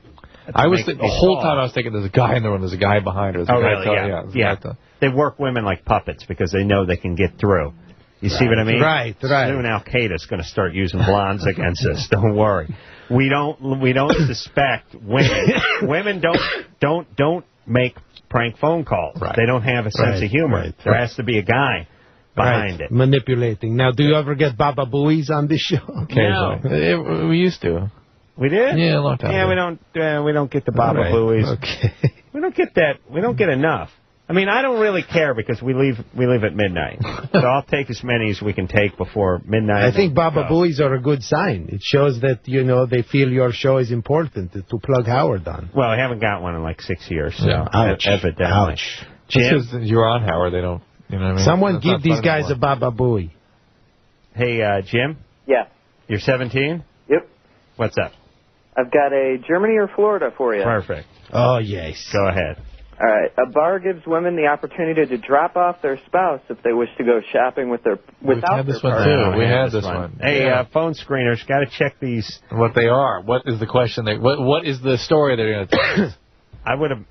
The whole time I was thinking there's a guy in there and there's a guy behind her. Really? Yeah. They work women like puppets because they know they can get through. You see what I mean? Right. Soon Al-Qaeda's going to start using blondes against us. Don't worry. We don't suspect women. Women don't make prank phone calls. Right. They don't have a sense of humor. Right. There has to be a guy behind it. Manipulating. Now, do you ever get Baba Booey's on this show? No. We used to. We did? Yeah, a long time ago. We don't get the Baba Booey's. Okay. We don't get that. We don't get enough. I mean, I don't really care because we leave at midnight. So I'll take as many as we can take before midnight. I think Baba Booey's are a good sign. It shows that, they feel your show is important to plug Howard on. Well, I haven't got one in like 6 years. So ouch. Evidently. Ouch. Jim? Because you're on Howard, they don't, you know what I mean? Someone give these guys a Baba Booey. Hey, Jim? Yeah. You're 17? Yep. What's up? I've got a Germany or Florida for you. Perfect. Oh, yes. Go ahead. All right. A bar gives women the opportunity to drop off their spouse if they wish to go shopping without We've had this one, too. We had this one. Hey, phone screeners, got to check these. What they are. What is the question? What is the story they're going to tell us? I would have...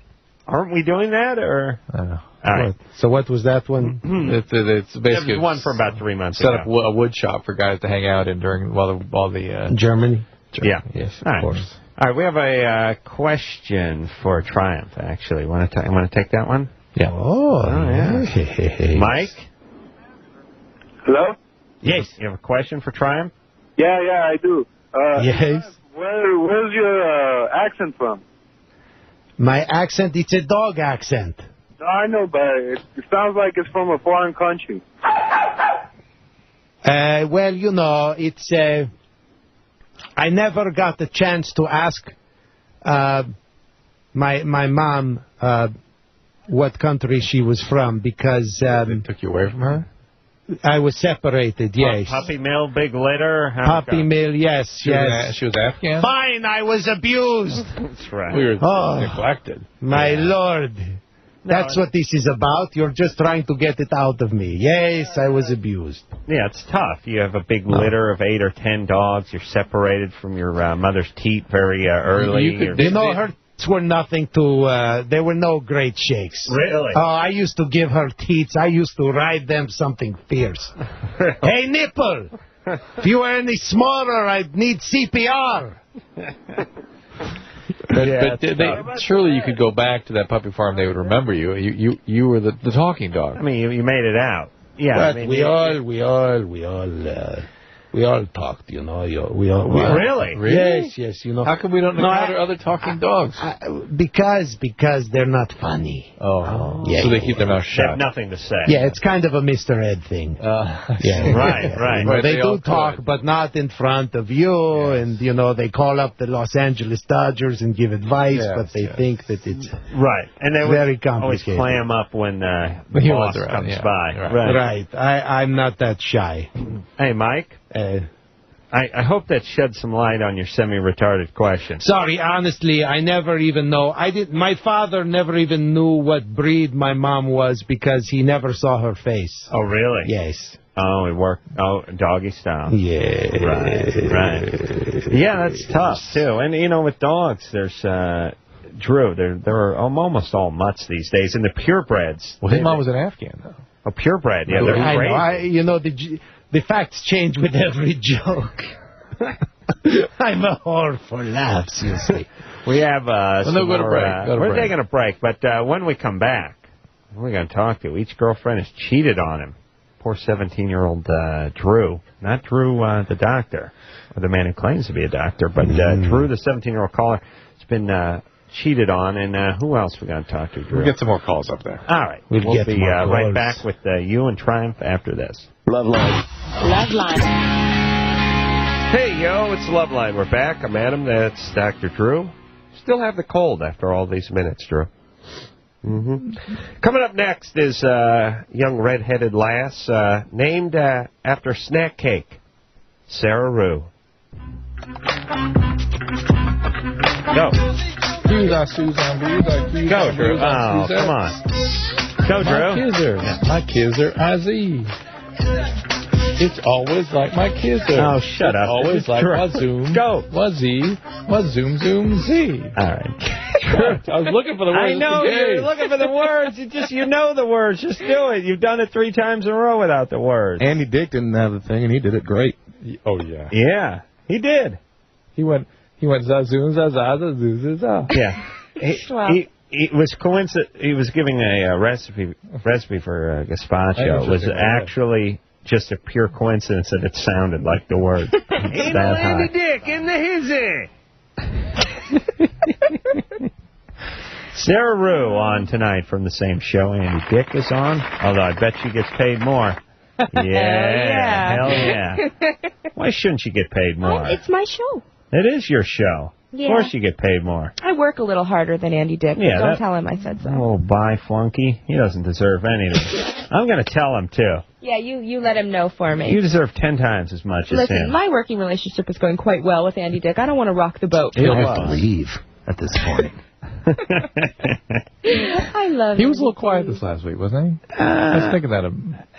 Aren't we doing that, or...? I don't know. All right. So what was that one? It's basically... It was one for about 3 months ago. Set up a wood shop for guys to hang out in while the... Germany? Yeah. Yes, of course. All right, we have a question for Triumph, actually. Want to take that one? Yeah. Oh yeah. Mike? Hello? Yes. You have a question for Triumph? Yeah, I do. Yes. Where's your accent from? My accent, it's a dog accent. No, I know, but it sounds like it's from a foreign country. Well, it's... I never got the chance to ask my mom what country she was from because... they took you away from her? I was separated, yes. Puppy mill, big litter? Puppy mill, yes, She was Afghan? Fine, I was abused. That's right. We were neglected. My lord. That's what this is about. You're just trying to get it out of me. Yes, I was abused. Yeah, it's tough. You have a big litter of 8 or 10 dogs. You're separated from your mother's teat very early. You know, her teats were nothing to... there were no great shakes. Really? Oh, I used to give her teats. I used to ride them something fierce. Hey, nipple! If you were any smaller, I'd need CPR. But surely you could go back to that puppy farm. They would remember you. You were the talking dog. I mean, you made it out. Yeah. But I mean, we all talked, you know. Really? Yes, you know. How come we don't encounter other talking dogs? Because they're not funny. Oh. Yeah, so they keep their mouth They shut. have nothing to say. Yeah, it's kind of a Mr. Ed thing. Yeah. Right. You know, they do talk, but not in front of you. Yes. And, you know, they call up the Los Angeles Dodgers and give advice, but they think that it's and they very would complicated. always clam up when the boss comes by. Right. I'm not that shy. Hey, Mike. I hope that sheds some light on your semi-retarded question. Sorry, honestly, I never even know. My father never even knew what breed my mom was because he never saw her face. Oh, really? Yes. Oh, it worked. Oh, doggy style. Yeah. Right. Yeah, that's tough, too. And, you know, with dogs, there's... Drew, they're almost all mutts these days. And the purebreds... Well, his mom was an Afghan, though. A purebred, yeah, they're crazy. You know, the facts change with every joke. I'm a whore for laughs, you see. We have some go to more, break. We're taking a break, but when we come back, we're going to talk to each girlfriend has cheated on him. Poor 17-year-old Drew. Not Drew the doctor, or the man who claims to be a doctor, but Drew, the 17-year-old caller, has been cheated on. And who else we got to talk to, Drew? We'll get some more calls up there. All right. We'll be right back with you and Triumph after this. Loveline. Hey, yo, it's Loveline. We're back. I'm Adam. That's Dr. Drew. Still have the cold after all these minutes, Drew. Coming up next is a young red-headed lass named after snack cake, Sara Rue. Go. Go, Drew. Oh, come on. Go, Drew. My kisser, Izzy. It's always like my kisser. Oh, shut up. Always like Wazoom. Go. Wazoom, zoom, Z. All right. I was looking for the words. I know you're looking for the words. You know the words. Just do it. You've done it 3 times in a row without the words. Andy Dick didn't have the thing, and he did it great. Oh, yeah. Yeah, he did. He went zazoom, zaza, zaza. Yeah. It was coincidence. He was giving a recipe for gazpacho. It was actually just a pure coincidence that it sounded like the word. Ain't no Andy Dick in the hizzy. Sara Rue on tonight from the same show Andy Dick is on. Although I bet she gets paid more. Yeah. Hell yeah. Why shouldn't she get paid more? It's my show. It is your show. Yeah. Of course you get paid more. I work a little harder than Andy Dick. Yeah, Don't tell him I said so. Oh, bye, flunky. He doesn't deserve anything. I'm going to tell him, too. Yeah, you let him know for me. You deserve 10 times as much as him. Listen, my working relationship is going quite well with Andy Dick. I don't want to rock the boat. He'll have to leave at this point. I love him. He was a little quiet this last week, wasn't he? I was thinking that.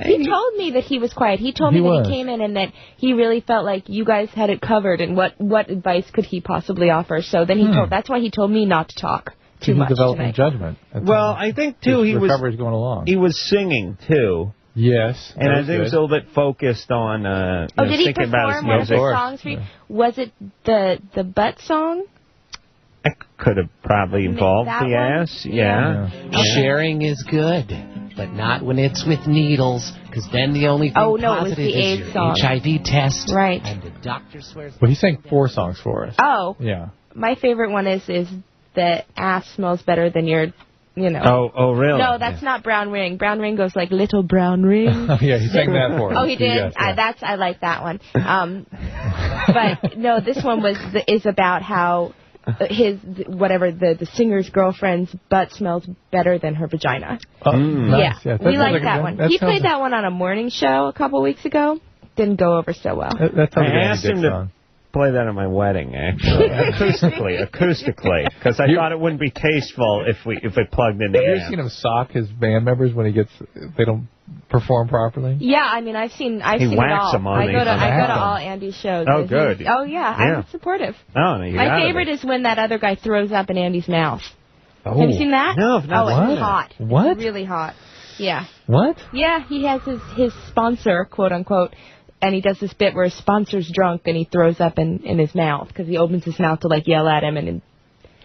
He told me that he was quiet. He told me that he came in and that he really felt like you guys had it covered and what advice could he possibly offer. So then that's why he told me not to talk too much developing judgment. Well, I think, too, his recovery's going along. He was singing, too. Yes. And I think it was a little bit focused on did he thinking about his perform one of music. the songs for you? Was it the butt song? It could have probably involved the ass. Yeah. Sharing is good, but not when it's with needles, because then the only thing positive it was the is AIDS your song. HIV test. Right. And the doctor swears. Well, he sang 4 songs for us. Oh. Yeah. My favorite one is the ass smells better than your, Oh, really? No, that's not Brown Ring. Brown Ring goes like Little Brown Ring. Yeah, he sang that for us. Oh, he did? Yes, yeah. I like that one. But no, this one is about how the singer's girlfriend's butt smells better than her vagina. Oh, nice. Yeah, we like that one. He played that one on a morning show a couple weeks ago. Didn't go over so well. That's I asked him to play that at my wedding, actually, acoustically, because I thought it wouldn't be tasteful if it plugged in the amp. Have you amp. seen him sock his band members when they don't perform properly? Yeah, I mean, I've seen it all. I go to all Andy's shows. Oh, good. Oh, yeah, I'm supportive. Oh, no, my favorite is when that other guy throws up in Andy's mouth. Oh. Have you seen that? No, it's hot. What? It's really hot. Yeah. What? Yeah, he has his sponsor, quote unquote, and he does this bit where his sponsor's drunk and he throws up in his mouth because he opens his mouth to like yell at him and.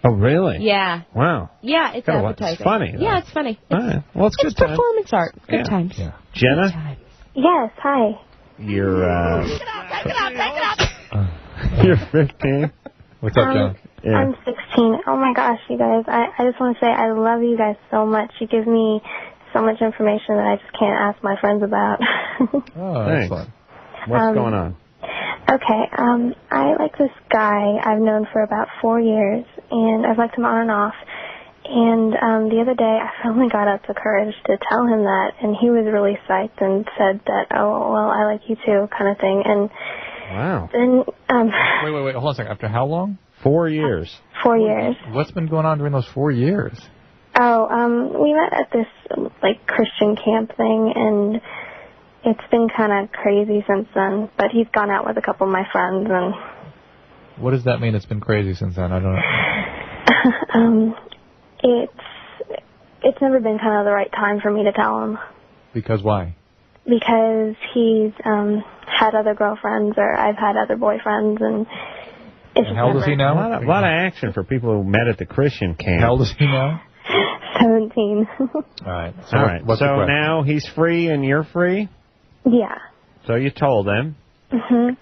Oh, really? Yeah. Wow. Yeah, it's advertising. It's funny. Though. Yeah, it's funny. All right. Well, it's good time. It's performance art. Good times. Yeah. Jenna? Good times. Yes, hi. You're, Take it up. You're 15. What's up, Jenna? Yeah. I'm 16. Oh, my gosh, you guys. I just want to say I love you guys so much. You give me so much information that I just can't ask my friends about. Oh, thanks. What's going on? Okay, I like this guy I've known for about 4 years, and I've liked him on and off. And the other day, I finally got up the courage to tell him that, and he was really psyched and said that, oh, well, I like you too, kind of thing. And wow. Then, wait, hold on a second. After how long? 4 years. 4 years. What's been going on during those 4 years? Oh, we met at this, Christian camp thing, and it's been kind of crazy since then, but he's gone out with a couple of my friends, and... What does that mean it's been crazy since then? I don't know. It's never been kind of the right time for me to tell him. Because why? Because he's had other girlfriends, or I've had other boyfriends, and... How old is he now? A lot of action for people who met at the Christian camp. How old is he now? 17. All right. So now he's free and you're free? Yeah. So you told him. And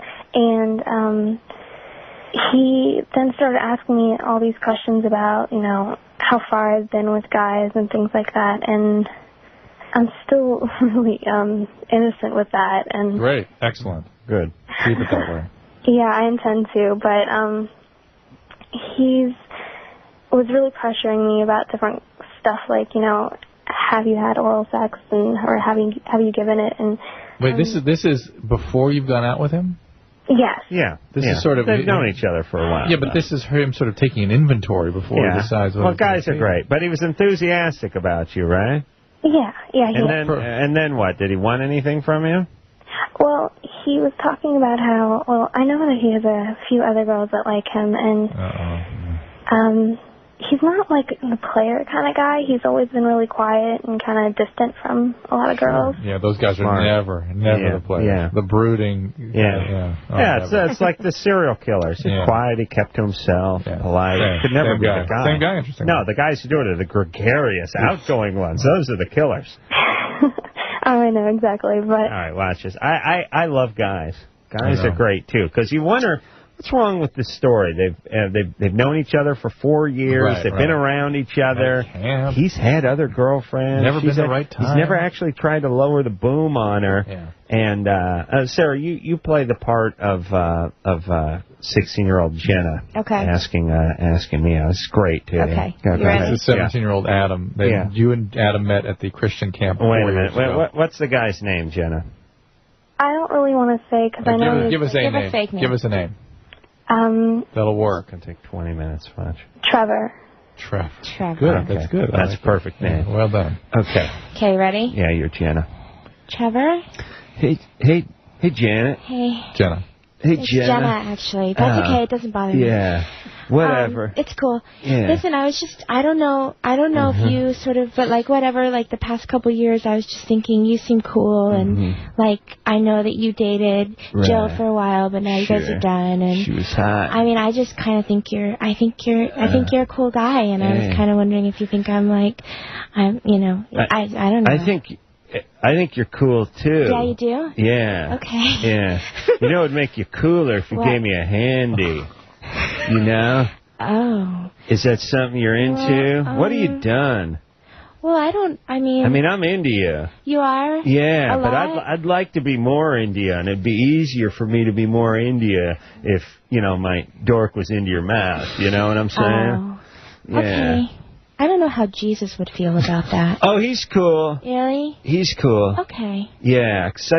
he then started asking me all these questions about, how far I've been with guys and things like that. And I'm still really innocent with that. And great. Excellent. Good. Keep it that way. Yeah, I intend to. But he was really pressuring me about different stuff like, have you had oral sex or have you given it? And wait, this is before you've gone out with him? Yes. Yeah. This is sort of... They've known each other for a while. Yeah, but this is him sort of taking an inventory before he decides what... Well, guys are great, but he was enthusiastic about you, right? Yeah. And then what? Did he want anything from you? Well, he was talking about how... I know that he has a few other girls that like him, and... he's not like the player kind of guy. He's always been really quiet and kind of distant from a lot of girls. Yeah, those guys are never the players. Yeah. The brooding. It's like the serial killers. He's quiet. He kept to himself. Polite. Could never be the guy. Same guy, interesting. No, the guys who do it are the gregarious, outgoing ones. Those are the killers. I know exactly. But all right, watch this. I love guys. Guys are great too, because you wonder. What's wrong with this story? They've known each other for 4 years. They've been around each other. He's had other girlfriends. Never been the right time. He's never actually tried to lower the boom on her. Yeah. And Sarah, you play the part of 16-year-old Jenna. Okay. Asking me out. It's great too. Okay. This is 17-year-old Adam. You and Adam met at the Christian camp. Wait a minute. What's the guy's name, Jenna? I don't really want to say because I know. Give us a name. Fake name. Give us a name. That'll work. It's going to take 20 minutes, watch. Trevor. Good. Okay. That's good. That's a perfect name. Well done. Okay. Okay, ready? Yeah, you're Jenna. Trevor? Hey, Janet. Hey. Jenna. Hey, it's Jenna, actually. That's okay. It doesn't bother me. Yeah. Whatever. It's cool. Yeah. Listen, I don't know if you sort of, but whatever, the past couple years, I was just thinking you seem cool, and I know that you dated Jill for a while, but now you guys are done, and she was hot. I mean, I just kind of think you're a cool guy, and I was kind of wondering if you think I don't know. I think you're cool too. Yeah, you do? Yeah. Okay. Yeah. You know, it'd make you cooler if you gave me a handy. You know? Oh. Is that something you're into? What have you done? Well, I mean, I'm India. You are? Yeah, but I'd like to be more India, and it'd be easier for me to be more India if, my dork was into your mouth. You know what I'm saying? Oh. Yeah. Okay. I don't know how Jesus would feel about that. Oh, he's cool. Really? He's cool. Okay. Yeah, 'cause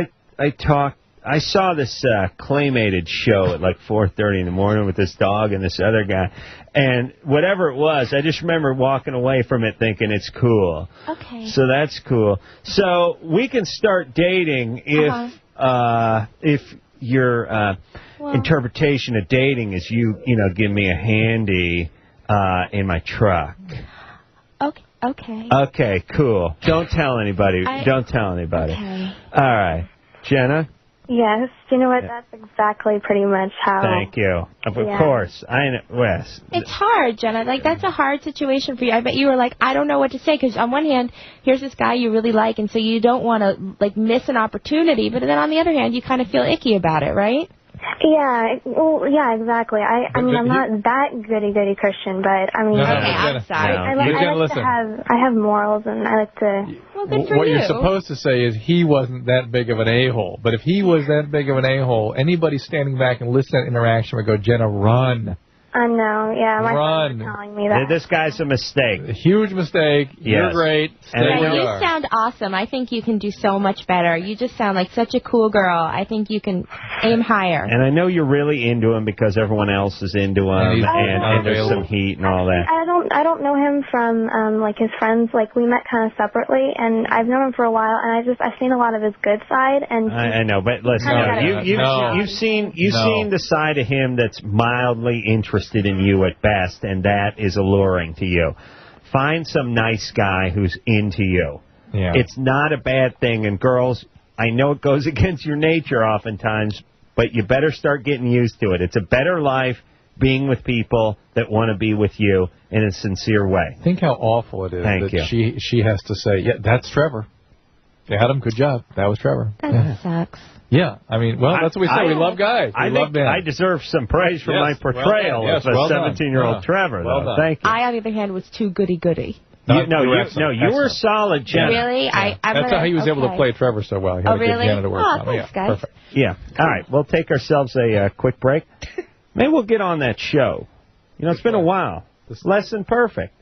I saw this claymated show at like 4:30 in the morning with this dog and this other guy. And whatever it was, I just remember walking away from it thinking it's cool. Okay. So that's cool. So we can start dating if your interpretation of dating is you give me a handy in my truck. Okay. Okay, cool. Don't tell anybody. Don't tell anybody. Okay. All right. Jenna? Yes, you know what? That's exactly pretty much how... Thank you. Of course. I know. Wes. It's hard, Jenna. Like, that's a hard situation for you. I bet you were like, I don't know what to say, because on one hand, here's this guy you really like, and so you don't want to, like, miss an opportunity, but then on the other hand, you kind of feel icky about it, right? Yeah, well, yeah, exactly. I mean, I'm not that goody-goody Christian, but I mean... No, I'm sorry. I have morals, and I like to... Well, good for what you. You're supposed to say is he wasn't that big of an a-hole. But if he was that big of an a-hole, anybody standing back and listening to that interaction would go, Jenna, run. I know, yeah. My Run. friends were telling me that. This guy's a mistake. A huge mistake. Yes. You're great. Stay where you You are. sound awesome. I think you can do so much better. You just sound like such a cool girl. I think you can aim higher. And I know you're really into him because everyone else is into him, and there's some heat and all that. I don't know him from like his friends. Like we met kind of separately, and I've known him for a while, and I've seen a lot of his good side. And I know, but listen, you've seen the side of him that's mildly interested in you at best, and that is alluring to you. Find some nice guy who's into you. Yeah. It's not a bad thing, and girls, I know it goes against your nature oftentimes, but you better start getting used to it. It's a better life being with people that want to be with you in a sincere way. Think how awful it is that she has to say, yeah, that's Trevor. Adam, good job. That was Trevor. That sucks. Yeah, I mean, well, that's what we say. We love guys. I think I deserve some praise for my portrayal of a 17-year-old Trevor, though. Thank you. I, on the other hand, was too goody-goody. You were solid, Jenna. Really? Yeah. That's how he was able to play Trevor so well. He had to get Jenna to work on it. Thanks, guys. Perfect. Yeah. All right, we'll take ourselves a quick break. Maybe we'll get on that show. It's been a while. Less than perfect.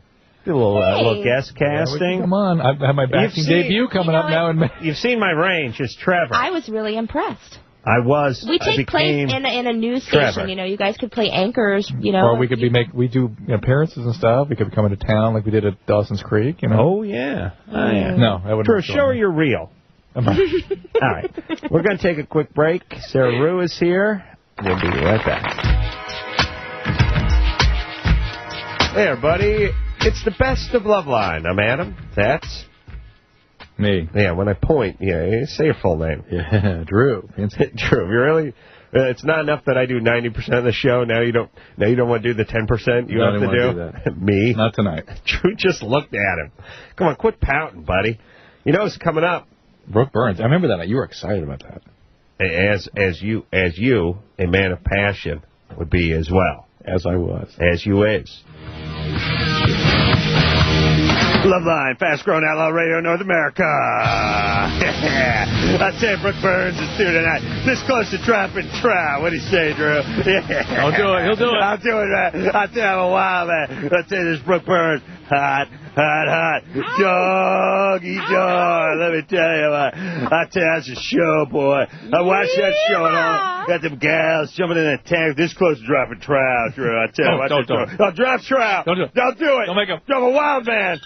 Do a little guest casting. Come on. I have my backing debut coming up now in May. You've seen my range as Trevor. I was really impressed. I was. We take place in a news station. Trevor. You guys could play anchors. Or we could we do appearances and stuff. We could come into town like we did at Dawson's Creek. Oh yeah. No, that wouldn't. For show her you're real. All right, we're going to take a quick break. Sarah Rue is here. We'll be right back. There, buddy. It's the best of Loveline. I'm Adam. That's me. Yeah, when I point, you say your full name. Yeah, Drew. Drew, you really? It's not enough that I do 90% of the show. Now you don't want to do the 10% you have to do? Me? Not tonight. Drew just looked at him. Come on, quit pouting, buddy. You know it's coming up. Brooke Burns. I remember that. You were excited about that. As you, a man of passion, would be as well. As I was. As you is. Loveline, fast-growing outlaw radio in North America. I tell you, Brooke Burns is here tonight. This close to dropping trout. What do you say, Drew? Yeah. I'll do it. He'll do it. I'll do it, man. I'll tell you, I'm a wild man. I'll tell you, this Brooke Burns. Hot. Doggy dog. Let me tell you, I tell you, that's a show, boy. I watched that show and all. Got them gals jumping in that tank this close to dropping trout, Drew. I tell you, don't. I'll drop trout. Don't do it. Don't do it. Don't make him. I'm a wild man.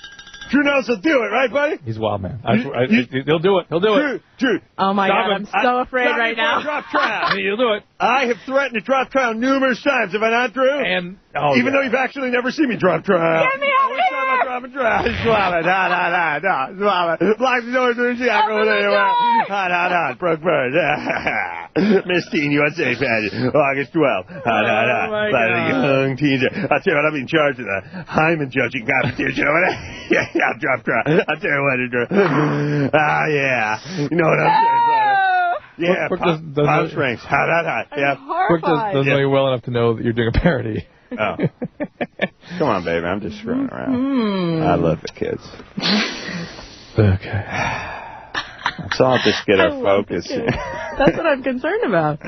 Drew knows he'll do it, right, buddy? He's a wild man. He'll do it. He'll do it. Drew. Oh, my God. I'm so afraid right now. Drop trout. He'll do it. I have threatened to drop trout numerous times. Have I not, Drew? And even though you've actually never seen me drop trout. Get me out of here! I'm dropping trout. Swallow it. No. Swallow it. Block the door. Hot. Brooke Burns. Miss Teen USA pageant. August 12th. Hot. By the young teens. I'll tell you what, I'm in charge of the Hyman judging competition. I'll drop trout. I'll tell you what, Drew. Yeah. You know what I'm saying, brother? Yeah, pound strings. Hot. Yeah. Brooke doesn't know you well enough to know that you're doing a parody. Oh. Come on, baby. I'm just screwing around. I love the kids. Okay. Let's all just get our focus. That's what I'm concerned about.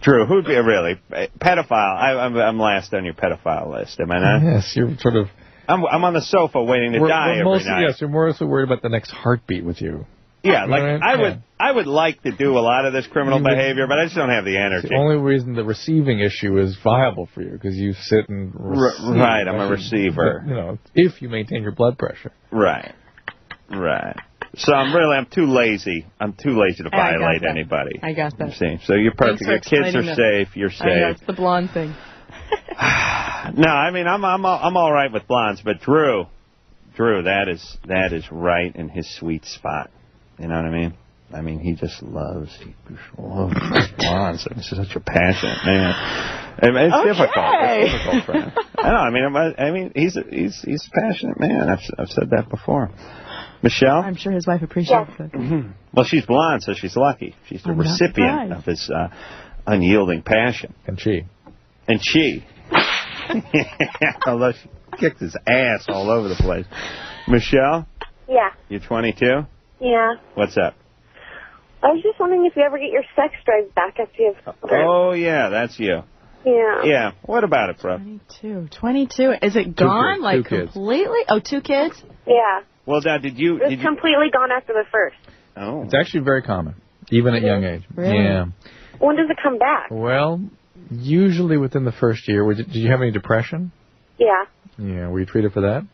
Drew, who'd be really pedophile? I'm last on your pedophile list, am I not? Yes, you're sort of. I'm on the sofa waiting to die every night. Yes, you're mostly worried about the next heartbeat with you. Yeah, like I would like to do a lot of this criminal behavior, but I just don't have the energy. The only reason the receiving issue is viable for you because you sit and receive. Right, I'm a receiver. But, if you maintain your blood pressure. Right. So I'm too lazy. I'm too lazy to violate anybody. I got that. See? So you're perfect. Your kids are safe. You're safe. I know, it's the blonde thing. No, I mean I'm all right with blondes, but Drew, that is right in his sweet spot. You know what I mean? I mean, he just loves blondes. It's such a passionate man. It's difficult. It's difficult for him. I mean, he's a passionate man. I've said that before. Michelle? I'm sure his wife appreciates it. Mm-hmm. Well, she's blonde, so she's lucky. She's the recipient of his unyielding passion. And she. Although she kicked his ass all over the place. Michelle? Yeah. You're 22? Yeah. What's up? I was just wondering if you ever get your sex drive back after you have children. Oh, yeah, that's you. Yeah. Yeah. What about it, bro? 22. Is it gone? Like completely? Oh, 2 kids? Yeah. Well, Dad, It was completely gone after the first. Oh. It's actually very common, even at young age. Really? Yeah. When does it come back? Well, usually within the first year. Did you have any depression? Yeah. Yeah. Were you treated for that?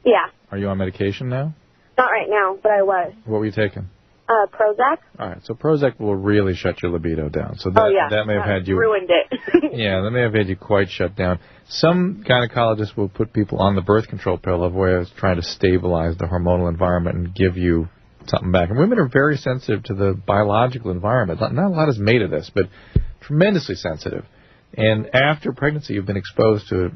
Yeah. Are you on medication now? Not right now, but I was. What were you taking? Prozac. All right, so Prozac will really shut your libido down. So that may have had you ruined it. Yeah, that may have had you quite shut down. Some gynecologists will put people on the birth control pill of ways trying to stabilize the hormonal environment and give you something back. And women are very sensitive to the biological environment. Not a lot is made of this, but tremendously sensitive. And after pregnancy, you've been exposed to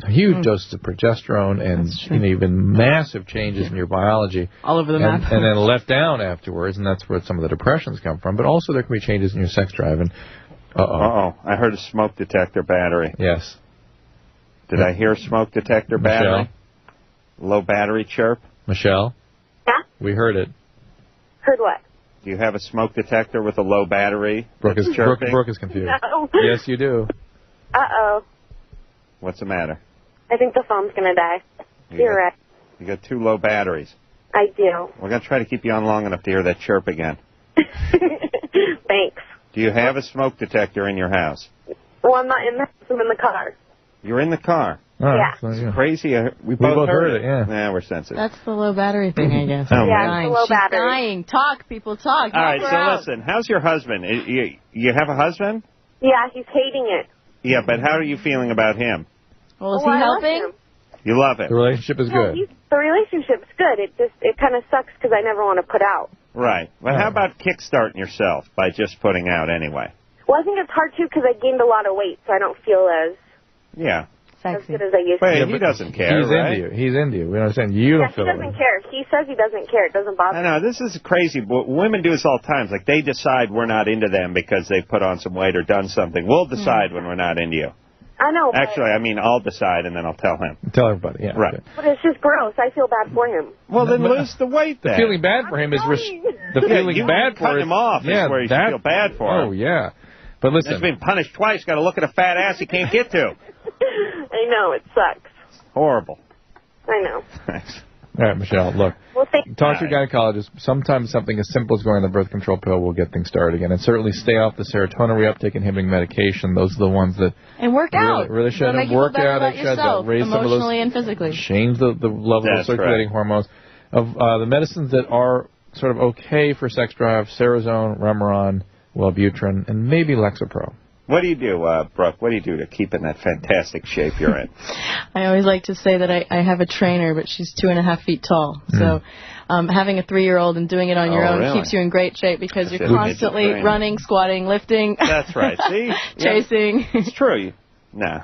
huge doses of progesterone and even massive changes in your biology. All over the map. And then let down afterwards, and that's where some of the depressions come from. But also there can be changes in your sex drive. And I heard a smoke detector battery. Yes. Did I hear smoke detector battery? Low battery chirp? Michelle? Yeah? We heard it. Heard what? Do you have a smoke detector with a low battery? Brooke is confused. No. Yes, you do. Uh-oh. What's the matter? I think the phone's going to die. You're right. You got 2 low batteries. I do. We're going to try to keep you on long enough to hear that chirp again. Thanks. Do you have a smoke detector in your house? Well, I'm not in the house. I'm in the car. You're in the car? Yeah. It's crazy. We both heard it, yeah. Nah, we're sensitive. That's the low battery thing, I guess. Oh, yeah, it's the low battery. She's dying. Talk, people, talk. All right, so listen. How's your husband? You have a husband? Yeah, he's hating it. Yeah, but how are you feeling about him? Well, is he helping? You love him. The relationship is good. The relationship's good. It kind of sucks because I never want to put out. Right. But how about kickstarting yourself by just putting out anyway? Well, I think it's hard, too, because I gained a lot of weight, so I don't feel as good as I used to. Wait, he doesn't care, right? He's into you. We understand. You don't feel he doesn't care. He says he doesn't care. It doesn't bother him. I know. This is crazy. Women do this all the time. Like, they decide we're not into them because they've put on some weight or done something. We'll decide when we're not into you. I know. Actually, I mean, I'll decide and then I'll tell him. Tell everybody, yeah. Right. Okay. But it's just gross. I feel bad for him. Well, then lose the weight then. The feeling bad for him is... The feeling bad for him off is where you should feel bad for him. Oh, yeah. But listen... He's been punished twice. Got to look at a fat ass he can't get to. I know. It sucks. Horrible. I know. Thanks. All right, Michelle, look. Well, talk to your gynecologist. Sometimes something as simple as going on the birth control pill will get things started again. And certainly stay off the serotonin reuptake inhibiting medication. Those are the ones that... And work out. Really should work out. Raise some of those, and physically. Change the level of circulating hormones. Of the medicines that are sort of okay for sex drive, Cerazone, Remeron, Wellbutrin, and maybe Lexapro. What do you do, Brooke? What do you do to keep in that fantastic shape you're in? I always like to say that I have a trainer, but she's 2.5 feet tall. So having a 3-year-old and doing it on your own keeps you in great shape because you're constantly running, squatting, lifting. That's right. See? Chasing. It's true. No.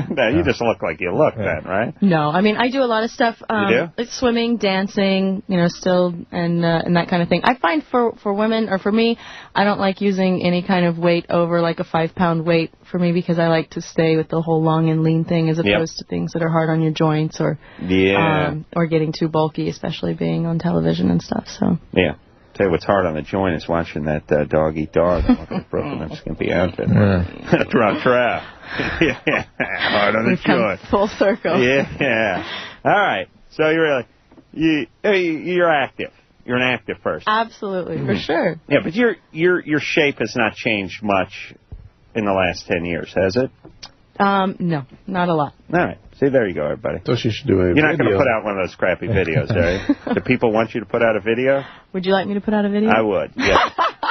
No, you just look like you look then, right? No, I mean, I do a lot of stuff. You do? Like swimming, dancing, still, and that kind of thing. I find for women, or for me, I don't like using any kind of weight over like a 5-pound weight for me, because I like to stay with the whole long and lean thing as opposed to things that are hard on your joints or getting too bulky, especially being on television and stuff. So yeah. Tell you what's hard on the joint is watching that dog eat dog. I'm looking at Brooke in that skimpy outfit. Trap. Yeah, hard on the joint. Full circle. Yeah. All right. So you're active. You're an active person. Absolutely, for sure. Yeah, but your shape has not changed much in the last 10 years, has it? No, not a lot. All right. See, there you go, everybody. So she should do a You're not going to put out one of those crappy videos, are you? Do people want you to put out a video? Would you like me to put out a video? I would, yes.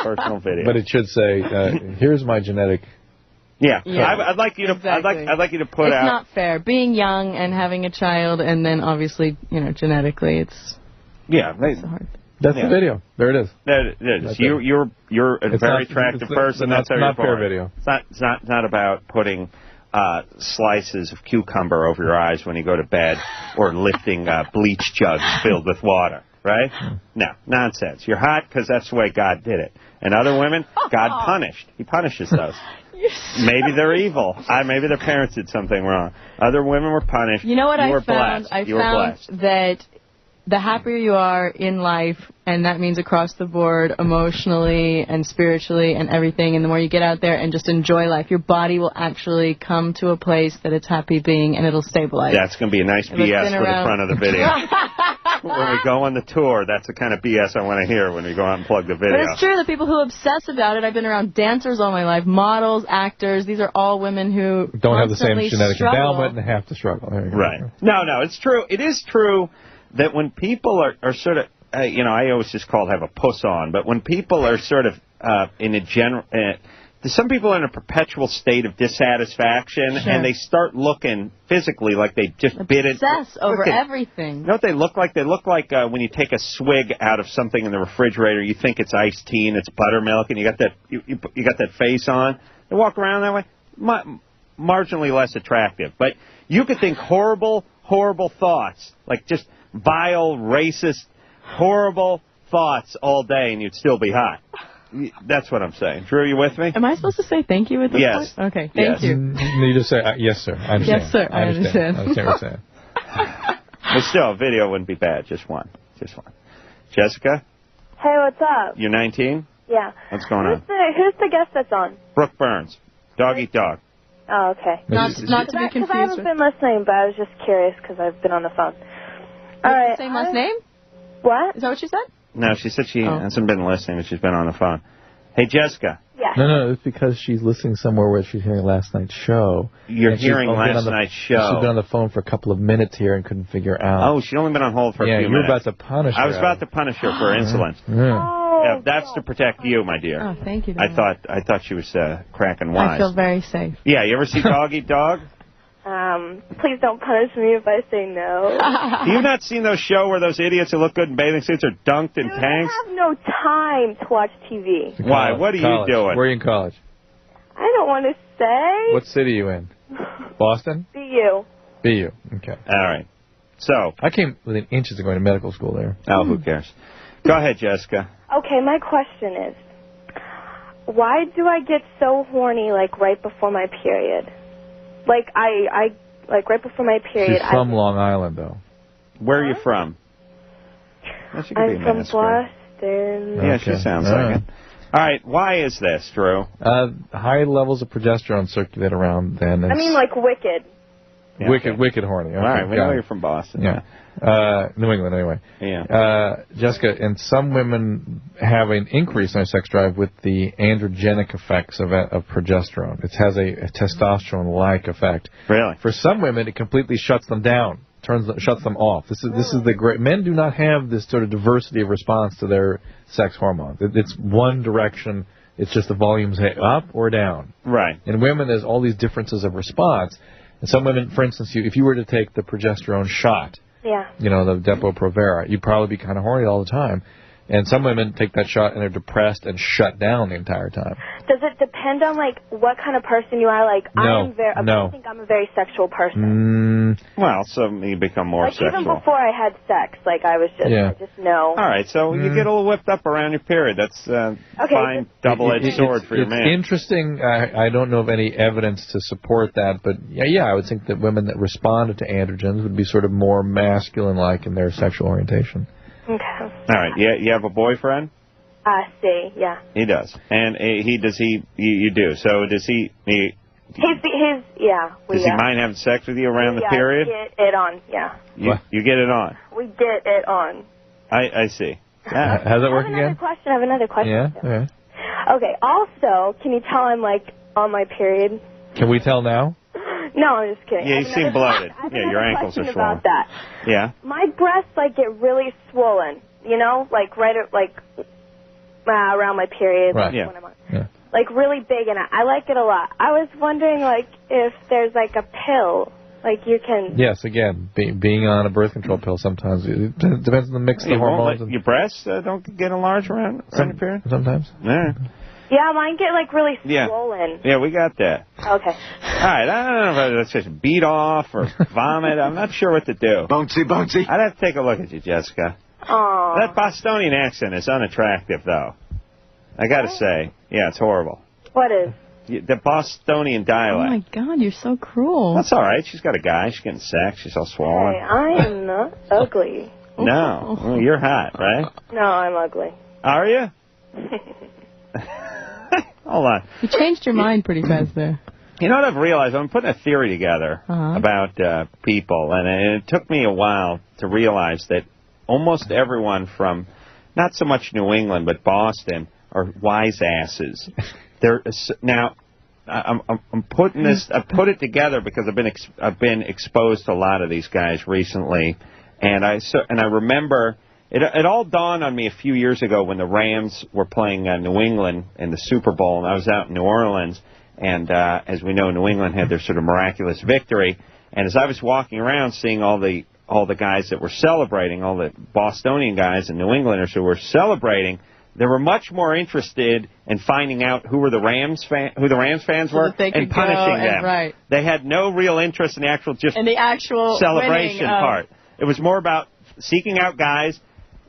Personal video. But it should say, here's my genetic... Yeah. I'd like you to I'd like you to put out... It's not fair. Being young and having a child, and then obviously, genetically, it's... Yeah. It's hard. That's the video. There it is. There it is. You're a very attractive person. That's how you're not fair video. It's not about putting... slices of cucumber over your eyes when you go to bed, or lifting bleach jugs filled with water, right? No, nonsense. You're hot because that's the way God did it. And other women, God punished. He punishes those. Maybe they're evil. Maybe their parents did something wrong. Other women were punished. You know what I found? I found that the happier you are in life, and that means across the board, emotionally and spiritually and everything, and the more you get out there and just enjoy life, your body will actually come to a place that it's happy being, and it'll stabilize. That's going to be a nice BS for the front of the video. When we go on the tour, that's the kind of BS I want to hear when we go out and plug the video. But it's true, the people who obsess about it, I've been around dancers all my life, models, actors, these are all women who don't have the same genetic endowment and have to struggle. Right. No, it's true. It is true that when people are sort of, I always just call it have a puss on, but when people are sort of in a general, some people are in a perpetual state of dissatisfaction, and they start looking physically like they just bit it. Obsess over everything. You know what they look like? They look like when you take a swig out of something in the refrigerator, you think it's iced tea and it's buttermilk, and you got that you got that face on. They walk around that way, marginally less attractive, but you could think horrible thoughts, like just vile, racist, horrible thoughts all day, and you'd still be hot. That's what I'm saying. Drew, you with me? Am I supposed to say thank you at this point? Okay, thank you. You just say, yes, sir. I understand. Yes, sir. I understand. I understand what you're saying. But still, a video wouldn't be bad. Just one. Jessica? Hey, what's up? You're 19? Yeah. What's going on? Who's the guest that's on? Brooke Burns. Dog eat dog. Oh, okay. Not to be confused. Because I haven't been listening, but I was just curious because I've been on the phone. All right. Same last name? What? Is that what she said? No, she said she hasn't been listening, but she's been on the phone. Hey, Jessica. Yeah. No, it's because she's listening somewhere where she's hearing last night's show. You're hearing last night's show. She's been on the phone for a couple of minutes here and couldn't figure out. Oh, she's only been on hold for a few minutes. Yeah, you're about to punish her. I was about to punish her for insolence. Yeah, that's to protect you, my dear. Oh, thank you. I thought she was cracking wise. I feel very safe. Yeah, you ever see Dog Eat Dog? Please don't punish me if I say no. You've not seen those show where those idiots who look good in bathing suits are dunked in tanks? I have no time to watch TV. Why? What are you doing? Where are you in college? I don't want to say. What city are you in? Boston? BU. BU. Okay. All right. So I came within inches of going to medical school there. Oh, who cares? Go ahead, Jessica. Okay, my question is, why do I get so horny like right before my period? Like I like right before my period. She's from Long Island, though. Where are you from? I'm from Boston. Yeah, she sounds like it. All right, why is this, Drew? High levels of progesterone circulate around then. I mean, like wicked. Yeah, wicked horny. Okay, all right, we know you're from Boston. Yeah. New England, anyway. Yeah. Jessica, and some women have an increase in their sex drive with the androgenic effects of progesterone. It has a testosterone-like effect. Really? For some women, it completely shuts them down, shuts them off. This is the great. Men do not have this sort of diversity of response to their sex hormones. It's one direction. It's just the volume's up or down. Right. In women, there's all these differences of response. And some women, for instance, if you were to take the progesterone shot, yeah, the Depo-Provera, you'd probably be kind of horny all the time. And some women take that shot and they're depressed and shut down the entire time. Does it depend on, like, what kind of person you are? Like, I think I'm a very sexual person. Well, so you become more sexual. Even before I had sex, like, I was just, I just know. All right, so you get a little whipped up around your period. That's fine double-edged sword for your man. It's interesting. I don't know of any evidence to support that, but I would think that women that responded to androgens would be sort of more masculine-like in their sexual orientation. Okay. All right, you have a boyfriend? See, yeah. He does. And you do. So does he... Does he mind having sex with you around the period? We get it on, yeah. You get it on? We get it on. I see. How's that work again? I have another question. Yeah, okay. Okay, also, can you tell I'm, like, on my period? Can we tell now? No, I'm just kidding. Yeah, you seem bloated. Yeah, your ankles are swollen. About that. Yeah? My breasts, like, get really swollen, you know? Like, right at, like, around my period. Right. Like, when I'm on. Yeah. Like, really big, and I like it a lot. I was wondering, like, if there's, like, a pill, like, you can... Yes, again, being on a birth control pill sometimes. It depends on the mix of the hormones. Your breasts don't get enlarged around your period? Sometimes. Yeah. Yeah, mine get, like, really swollen. Yeah, we got that. Okay. All right, I don't know if it's just beat off or vomit. I'm not sure what to do. Bouncy. I'd have to take a look at you, Jessica. Aww. That Bostonian accent is unattractive, though. I got to say. Yeah, it's horrible. What is? The Bostonian dialect. Oh, my God, you're so cruel. That's all right. She's got a guy. She's getting sex. She's all swollen. Hey, I am not ugly. No. Well, you're hot, right? No, I'm ugly. Are you? Hold on. You changed your mind pretty fast there. You know what I've realized? I'm putting a theory together about people, and it took me a while to realize that almost everyone from, not so much New England, but Boston, are wise asses. Now, I'm putting this. I put it together because I've been exposed to a lot of these guys recently, and I remember. It all dawned on me a few years ago when the Rams were playing New England in the Super Bowl, and I was out in New Orleans, and as we know, New England had their sort of miraculous victory, and as I was walking around seeing all the guys that were celebrating, all the Bostonian guys and New Englanders who were celebrating, they were much more interested in finding out who the Rams fans were and punishing them. Right. They had no real interest in the actual celebration part. It was more about seeking out guys,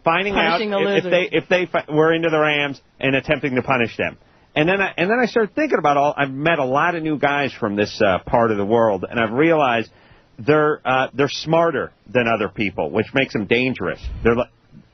finding out if they were into the Rams and attempting to punish them. And then I started thinking about I've met a lot of new guys from this part of the world, and I've realized they're smarter than other people, which makes them dangerous.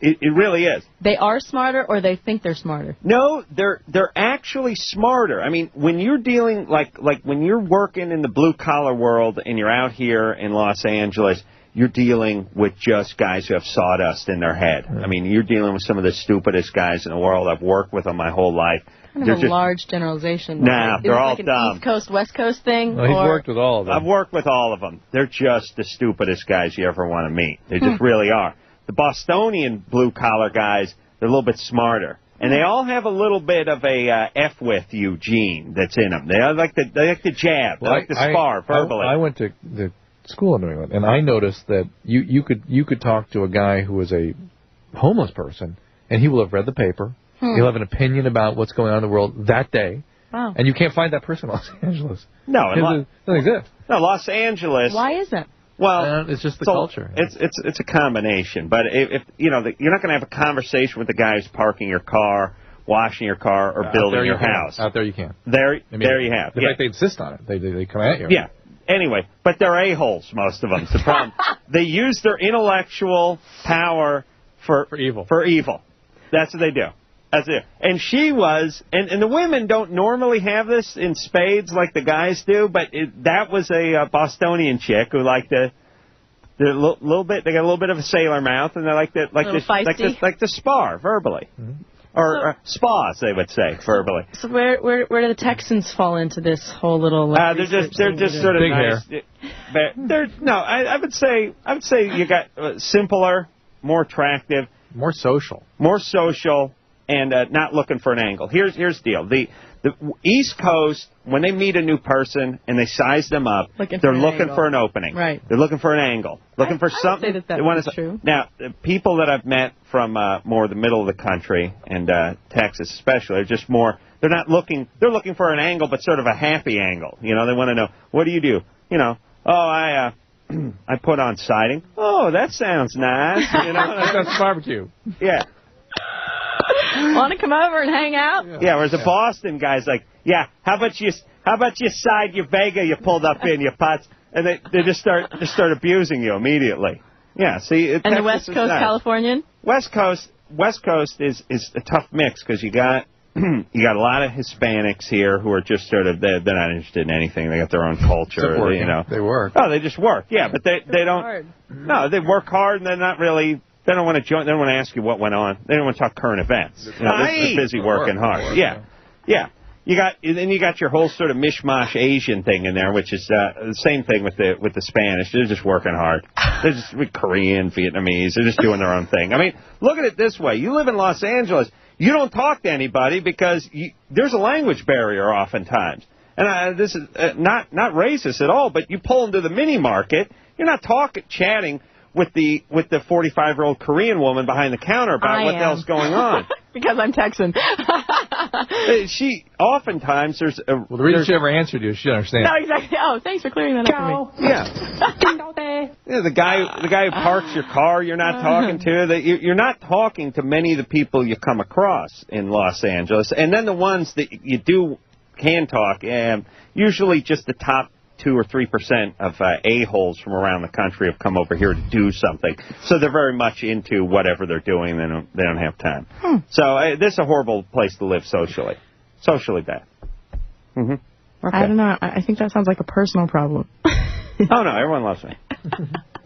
It really is. They are smarter, or they think they're smarter? No, they're actually smarter. I mean, when you're dealing like when you're working in the blue collar world and you're out here in Los Angeles, you're dealing with just guys who have sawdust in their head. I mean, you're dealing with some of the stupidest guys in the world. I've worked with them my whole life. Kind of a large generalization. Nah, they're all like an dumb. East Coast, West Coast thing? No, he's worked with all of them. I've worked with all of them. They're just the stupidest guys you ever want to meet. They just really are. The Bostonian blue-collar guys, they're a little bit smarter. And they all have a little bit of a F with you gene that's in them. They like the jab. They like the spar verbally. I went to the school in New England, and I noticed that you could talk to a guy who is a homeless person, and he will have read the paper. He'll have an opinion about what's going on in the world that day. Wow. And you can't find that person in Los Angeles. No, it doesn't exist. No, Los Angeles. Why is that? Well, it's just the culture. It's a combination. But if you're not going to have a conversation with the guy who's parking your car, washing your car, or building your house. Out there you can. There you have. In fact, they insist on it. They come at you. Yeah. Anyway, but they're a-holes, most of them. It's the problem. They use their intellectual power for evil. That's what they do. That's it. And she was, and the women don't normally have this in spades like the guys do, but that was a Bostonian chick who liked they're a little bit, they got a little bit of a sailor mouth, and they like the spar verbally. Mm-hmm. Or spas, they would say, verbally. So where do the Texans fall into this whole little? They're just sort of big nice. Hair. I would say you got simpler, more attractive, more social, and not looking for an angle. Here's the deal. The East Coast, when they meet a new person and they size them up, they're looking for an opening. Right. They're looking for an angle. Looking for something. I would say that is true. Now, the people that I've met from more the middle of the country and Texas especially are just more, they're looking for an angle, but sort of a happy angle. You know, they want to know, what do? You know, I put on siding. Oh, that sounds nice. You know, that's barbecue. Yeah. Want to come over and hang out? Yeah, whereas the Boston guy's like, yeah, how about you side your Vega you pulled up in, you putz, and they just start abusing you immediately. Yeah, see. And the West Coast Californian? West Coast is a tough mix because you got a lot of Hispanics here who are just sort of they're not interested in anything. They got their own culture. You know, they work. Oh, they just work. Yeah, but they don't. Hard. No, they work hard and they're not really. They don't want to join. They don't want to ask you what went on. They don't want to talk current events. You know, they're busy working hard. Yeah. You got your whole sort of mishmash Asian thing in there, which is the same thing with the Spanish. They're just working hard. They're just with Korean, Vietnamese. They're just doing their own thing. I mean, look at it this way: you live in Los Angeles, you don't talk to anybody because there's a language barrier oftentimes. And this is not racist at all, but you pull into the mini market, you're not chatting with the 45-year-old Korean woman behind the counter about what the hell's going on. Because I'm Texan. She oftentimes there's a the reason she ever answered you, she understands. No, exactly. Oh, thanks for clearing that up for me. Yeah, the guy who parks your car, you're not talking to. You're not talking to many of the people you come across in Los Angeles, and then the ones that you can talk, usually just the top 2 or 3% of a-holes from around the country have come over here to do something. So they're very much into whatever they're doing. They don't have time. So this is a horrible place to live socially. Socially bad. Mm-hmm. Okay. I don't know. I think that sounds like a personal problem. Oh, no. Everyone loves me.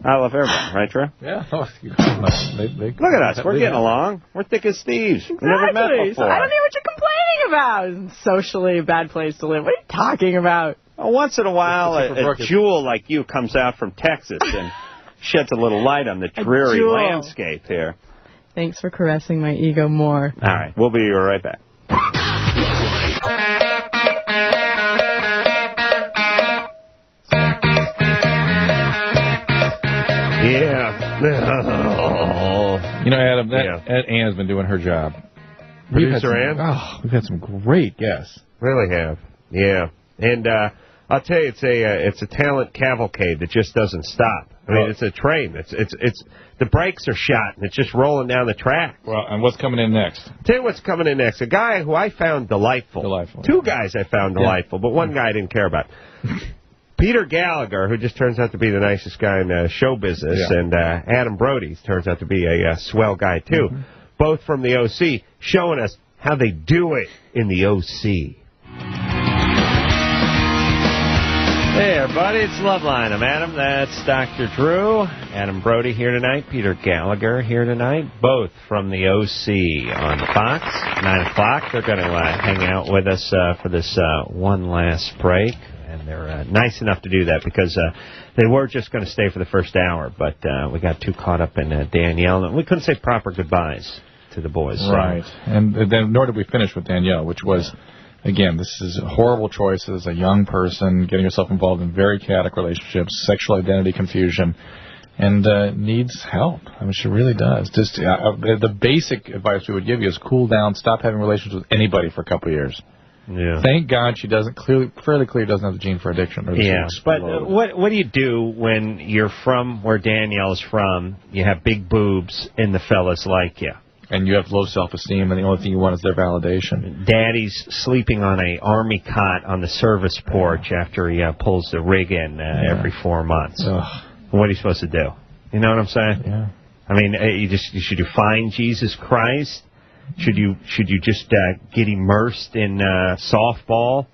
I love everyone. Right, Drew? Yeah. Look at us. We're getting along. We're thick as thieves. Exactly. Never met before. I don't know what you're complaining about. Socially a bad place to live. What are you talking about? Well, once in a while, a jewel like you comes out from Texas and sheds a little light on the dreary landscape here. Thanks for caressing my ego more. All right. We'll be right back. Yeah. You know, Adam, Anne's been doing her job. Producer Ann? Oh, we've had some great guests. Really have. Yeah. And I'll tell you, it's a talent cavalcade that just doesn't stop. I mean, it's a train. It's the brakes are shot and it's just rolling down the track. Well, and what's coming in next? Tell you what's coming in next. A guy who I found delightful. Two guys I found delightful, but one guy I didn't care about. Peter Gallagher, who just turns out to be the nicest guy in show business, and Adam Brody turns out to be a swell guy too. Both from the OC, showing us how they do it in the OC. Hey, everybody, it's Loveline. I'm Adam. That's Dr. Drew. Adam Brody here tonight. Peter Gallagher here tonight. Both from the OC on Fox. 9 o'clock. They're going to hang out with us for this one last break. And they're nice enough to do that because they were just going to stay for the first hour. But we got too caught up in Danielle. And we couldn't say proper goodbyes to the boys. Right. So. And then nor did we finish with Danielle, which was... Again, this is horrible choices. A young person getting herself involved in very chaotic relationships, sexual identity confusion, and needs help. I mean, she really does. Just the basic advice we would give you is cool down, stop having relations with anybody for a couple of years. Yeah. Thank God she doesn't fairly clearly doesn't have the gene for addiction. But what do you do when you're from where Danielle's from? You have big boobs and the fellas like you. And you have low self-esteem, and the only thing you want is their validation. Daddy's sleeping on a army cot on the service porch after he pulls the rig in every 4 months. What are you supposed to do? You know what I'm saying? Yeah. I mean, should you find Jesus Christ? Should you just get immersed in softball?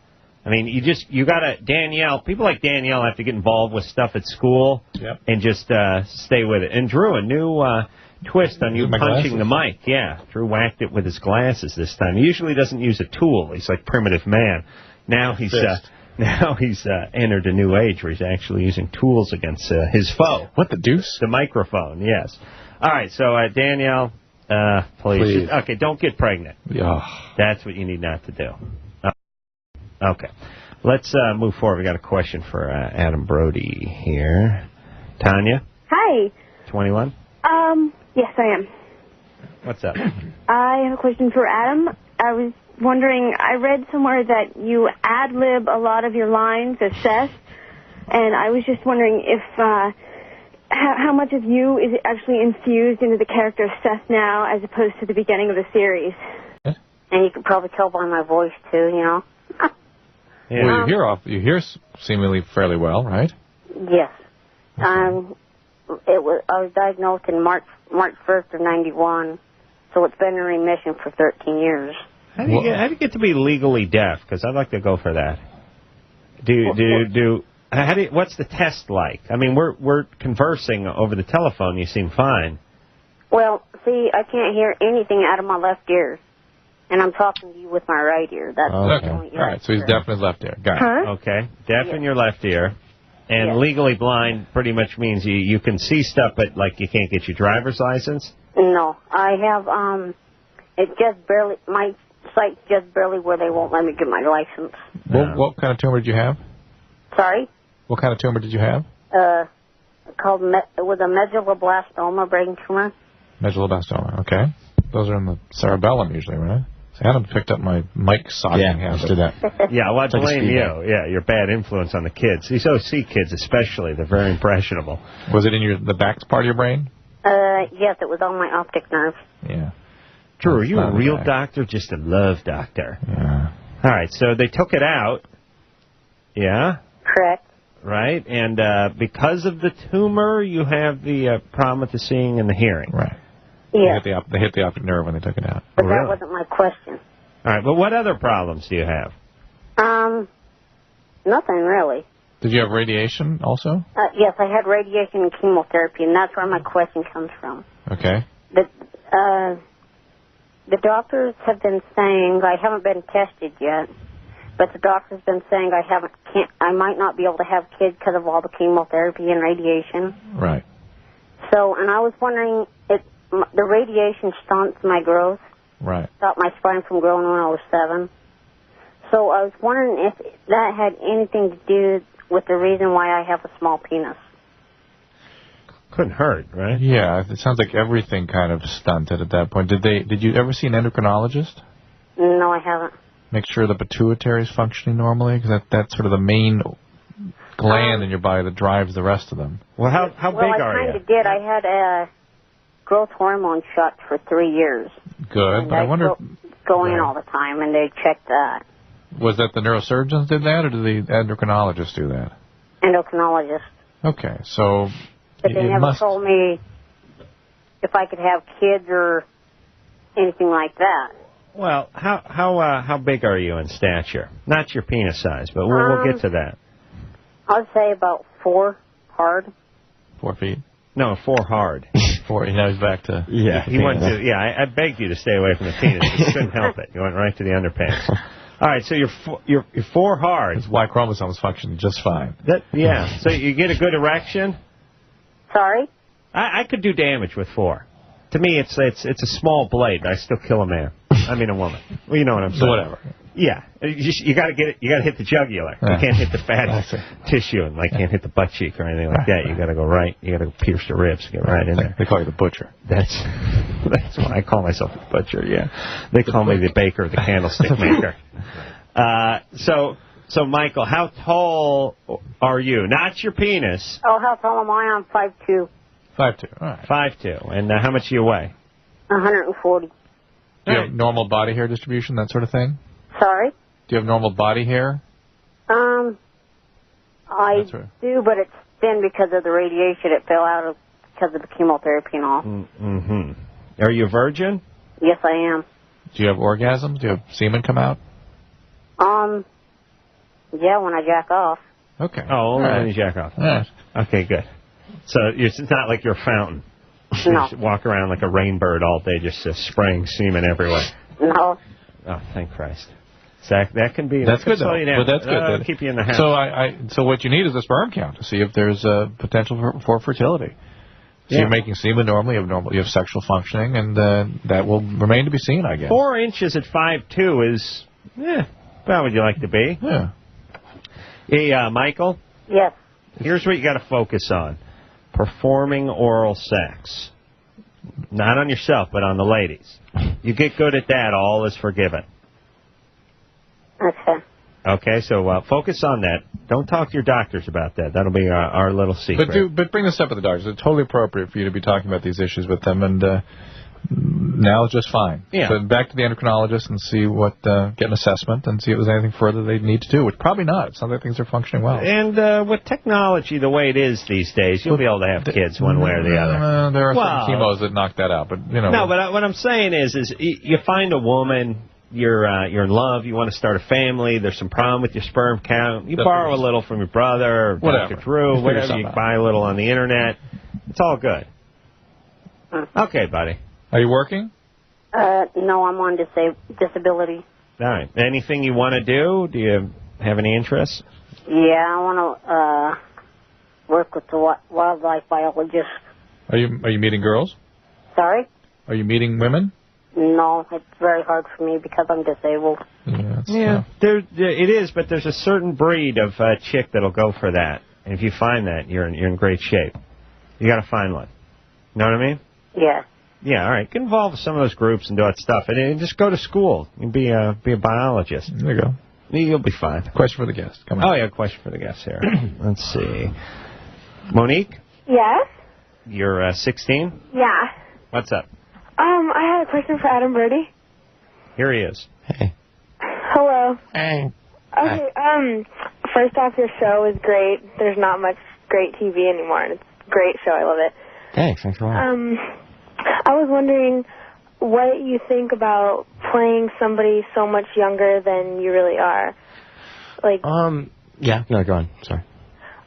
I mean, you gotta Danielle. People like Danielle have to get involved with stuff at school and just stay with it. And Drew, a new twist on you punching the mic. Yeah, Drew whacked it with his glasses this time. He usually doesn't use a tool. He's like primitive man. Now he's entered a new age where he's actually using tools against his foe. What the deuce? The microphone. Yes. All right. So Danielle, Please. Okay, don't get pregnant. Yeah. That's what you need not to do. Okay. Let's move forward. We got a question for Adam Brody here. Tanya? Hi. 21? Yes, I am. What's up? I have a question for Adam. I was wondering, I read somewhere that you ad-lib a lot of your lines as Seth, and I was just wondering if, how much of you is actually infused into the character of Seth now as opposed to the beginning of the series? And you can probably tell by my voice, too, you know. Yeah. Well, you hear seemingly fairly well, right? Yes. I was diagnosed in March 1st of 91, so it's been in remission for 13 years. How do you get to be legally deaf? Because I'd like to go for that. What's the test like? I mean, we're conversing over the telephone. You seem fine. Well, see, I can't hear anything out of my left ear, and I'm talking to you with my right ear. That's okay. All right, so he's deaf in his left ear. Got it. Okay, deaf in your left ear. And legally blind pretty much means you can see stuff, but, like, you can't get your driver's license? No. I have, it just barely, my sight's just barely where they won't let me get my license. What kind of tumor did you have? Sorry? What kind of tumor did you have? It was a medulloblastoma brain tumor. Medulloblastoma, okay. Those are in the cerebellum usually, right? See, Adam picked up my mic socket. Let's do that. Yeah, well, I blame you. Yeah, you're a bad influence on the kids. These OC kids especially, they're very impressionable. Was it in the back part of your brain? Yes, it was on my optic nerve. Yeah. Drew, are you a real doctor, just a love doctor? Yeah. All right, so they took it out. Yeah? Correct. Right, and because of the tumor, you have the problem with the seeing and the hearing. Right. Yeah. They hit the optic nerve when they took it out. But that wasn't my question. All right, but what other problems do you have? Nothing really. Did you have radiation also? Yes, I had radiation and chemotherapy, and that's where my question comes from. Okay. The doctors have been saying, I haven't been tested yet, but the doctor's been saying I might not be able to have kids because of all the chemotherapy and radiation. Right. So, and I was wondering, the radiation stunts my growth. Right. Stopped my spine from growing when I was 7. So I was wondering if that had anything to do with the reason why I have a small penis. Couldn't hurt, right? Yeah, it sounds like everything kind of stunted at that point. Did you ever see an endocrinologist? No, I haven't. Make sure the pituitary is functioning normally, because that's sort of the main gland in your body that drives the rest of them. Well, how big are you? Well, I kind of did. I had a growth hormone shot for 3 years. Good, but I wonder... Go in all the time, and they checked that. Was that the neurosurgeons did that, or did the endocrinologist do that? Endocrinologist. Okay, so... But they never told me if I could have kids or anything like that. Well, how big are you in stature? Not your penis size, but we'll get to that. I'd say about 4 hard. 4 feet? No, 4 hard. 4. Now he's back to... Yeah, he went to. Yeah, I begged you to stay away from the penis. You couldn't help it. You went right to the underpants. All right, so you're 4 hard. His Y chromosomes function just fine. Yeah. So you get a good erection. Sorry? I could do damage with 4. To me, it's a small blade, but I still kill a man. I mean a woman. Well, you know what I'm saying. So whatever. Yeah, you got to get it. You got to hit the jugular. You can't hit the fat tissue, and can't hit the butt cheek or anything like that. You got to go right. You got to pierce the ribs, get right in there. They call you the butcher. That's what I call myself, the butcher. Yeah, they call me the baker, the candlestick maker. So Michael, how tall are you? Not your penis. Oh, how tall am I? I'm 5'2". 5'2". All right. 5'2". And how much do you weigh? 140. Do you have normal body hair distribution, that sort of thing? Sorry? Do you have normal body hair? I do, but it's thin because of the radiation. It fell out because of the chemotherapy and all. Mm-hmm. Are you a virgin? Yes, I am. Do you have orgasms? Do you have semen come out? Yeah, when I jack off. Okay. Oh, only when you jack off. All right. Okay, good. So it's not like you're a fountain. No. You just walk around like a rainbird all day, just spraying semen everywhere. No. Oh, thank Christ. That can be... That's good, though. But that's good. Keep you in the house. So what you need is a sperm count to see if there's a potential for fertility. So you're making semen normally, you have sexual functioning, and that will remain to be seen, I guess. 4 inches at 5'2" is, about what you like to be. Yeah. Hey, Michael? Yes. Here's what you got to focus on. Performing oral sex. Not on yourself, but on the ladies. You get good at that, all is forgiven. Okay. Okay, so focus on that. Don't talk to your doctors about that. That'll be our little secret. But bring this up with the doctors. It's totally appropriate for you to be talking about these issues with them, and now it's just fine. Yeah. So back to the endocrinologist and see get an assessment and see if there's anything further they need to do. Which probably not. It sounds like things are functioning well. And with technology the way it is these days, you'll be able to have kids one way or the other. There are some chemos that knock that out, but you know. No, but what I'm saying is you find a woman. You're in love, you want to start a family, there's some problem with your sperm count, you borrow a little from your brother, or Dr. Drew, whatever, you buy a little on the internet, it's all good. Okay, buddy. Are you working? No, I'm on disability. All right. Anything you want to do? Do you have any interests? Yeah, I want to work with the wildlife biologist. Are you meeting girls? Sorry? Are you meeting women? No, it's very hard for me because I'm disabled. Yeah, it is, but there's a certain breed of chick that'll go for that. And if you find that, you're in great shape. You got to find one. You know what I mean? Yeah. Yeah, all right. Get involved with some of those groups and do that stuff. And just go to school and be a biologist. There you go. You'll be fine. Question for the guest. Come on. Oh, yeah, question for the guest here. Let's see. Monique? Yes? You're 16? Yeah. What's up? I had a question for Adam Brody. Here he is. Hey. Hello. Hey. Okay, first off, your show is great. There's not much great TV anymore, and it's a great show. I love it. Thanks a lot. I was wondering what you think about playing somebody so much younger than you really are. Like. Yeah, no, go on. Sorry.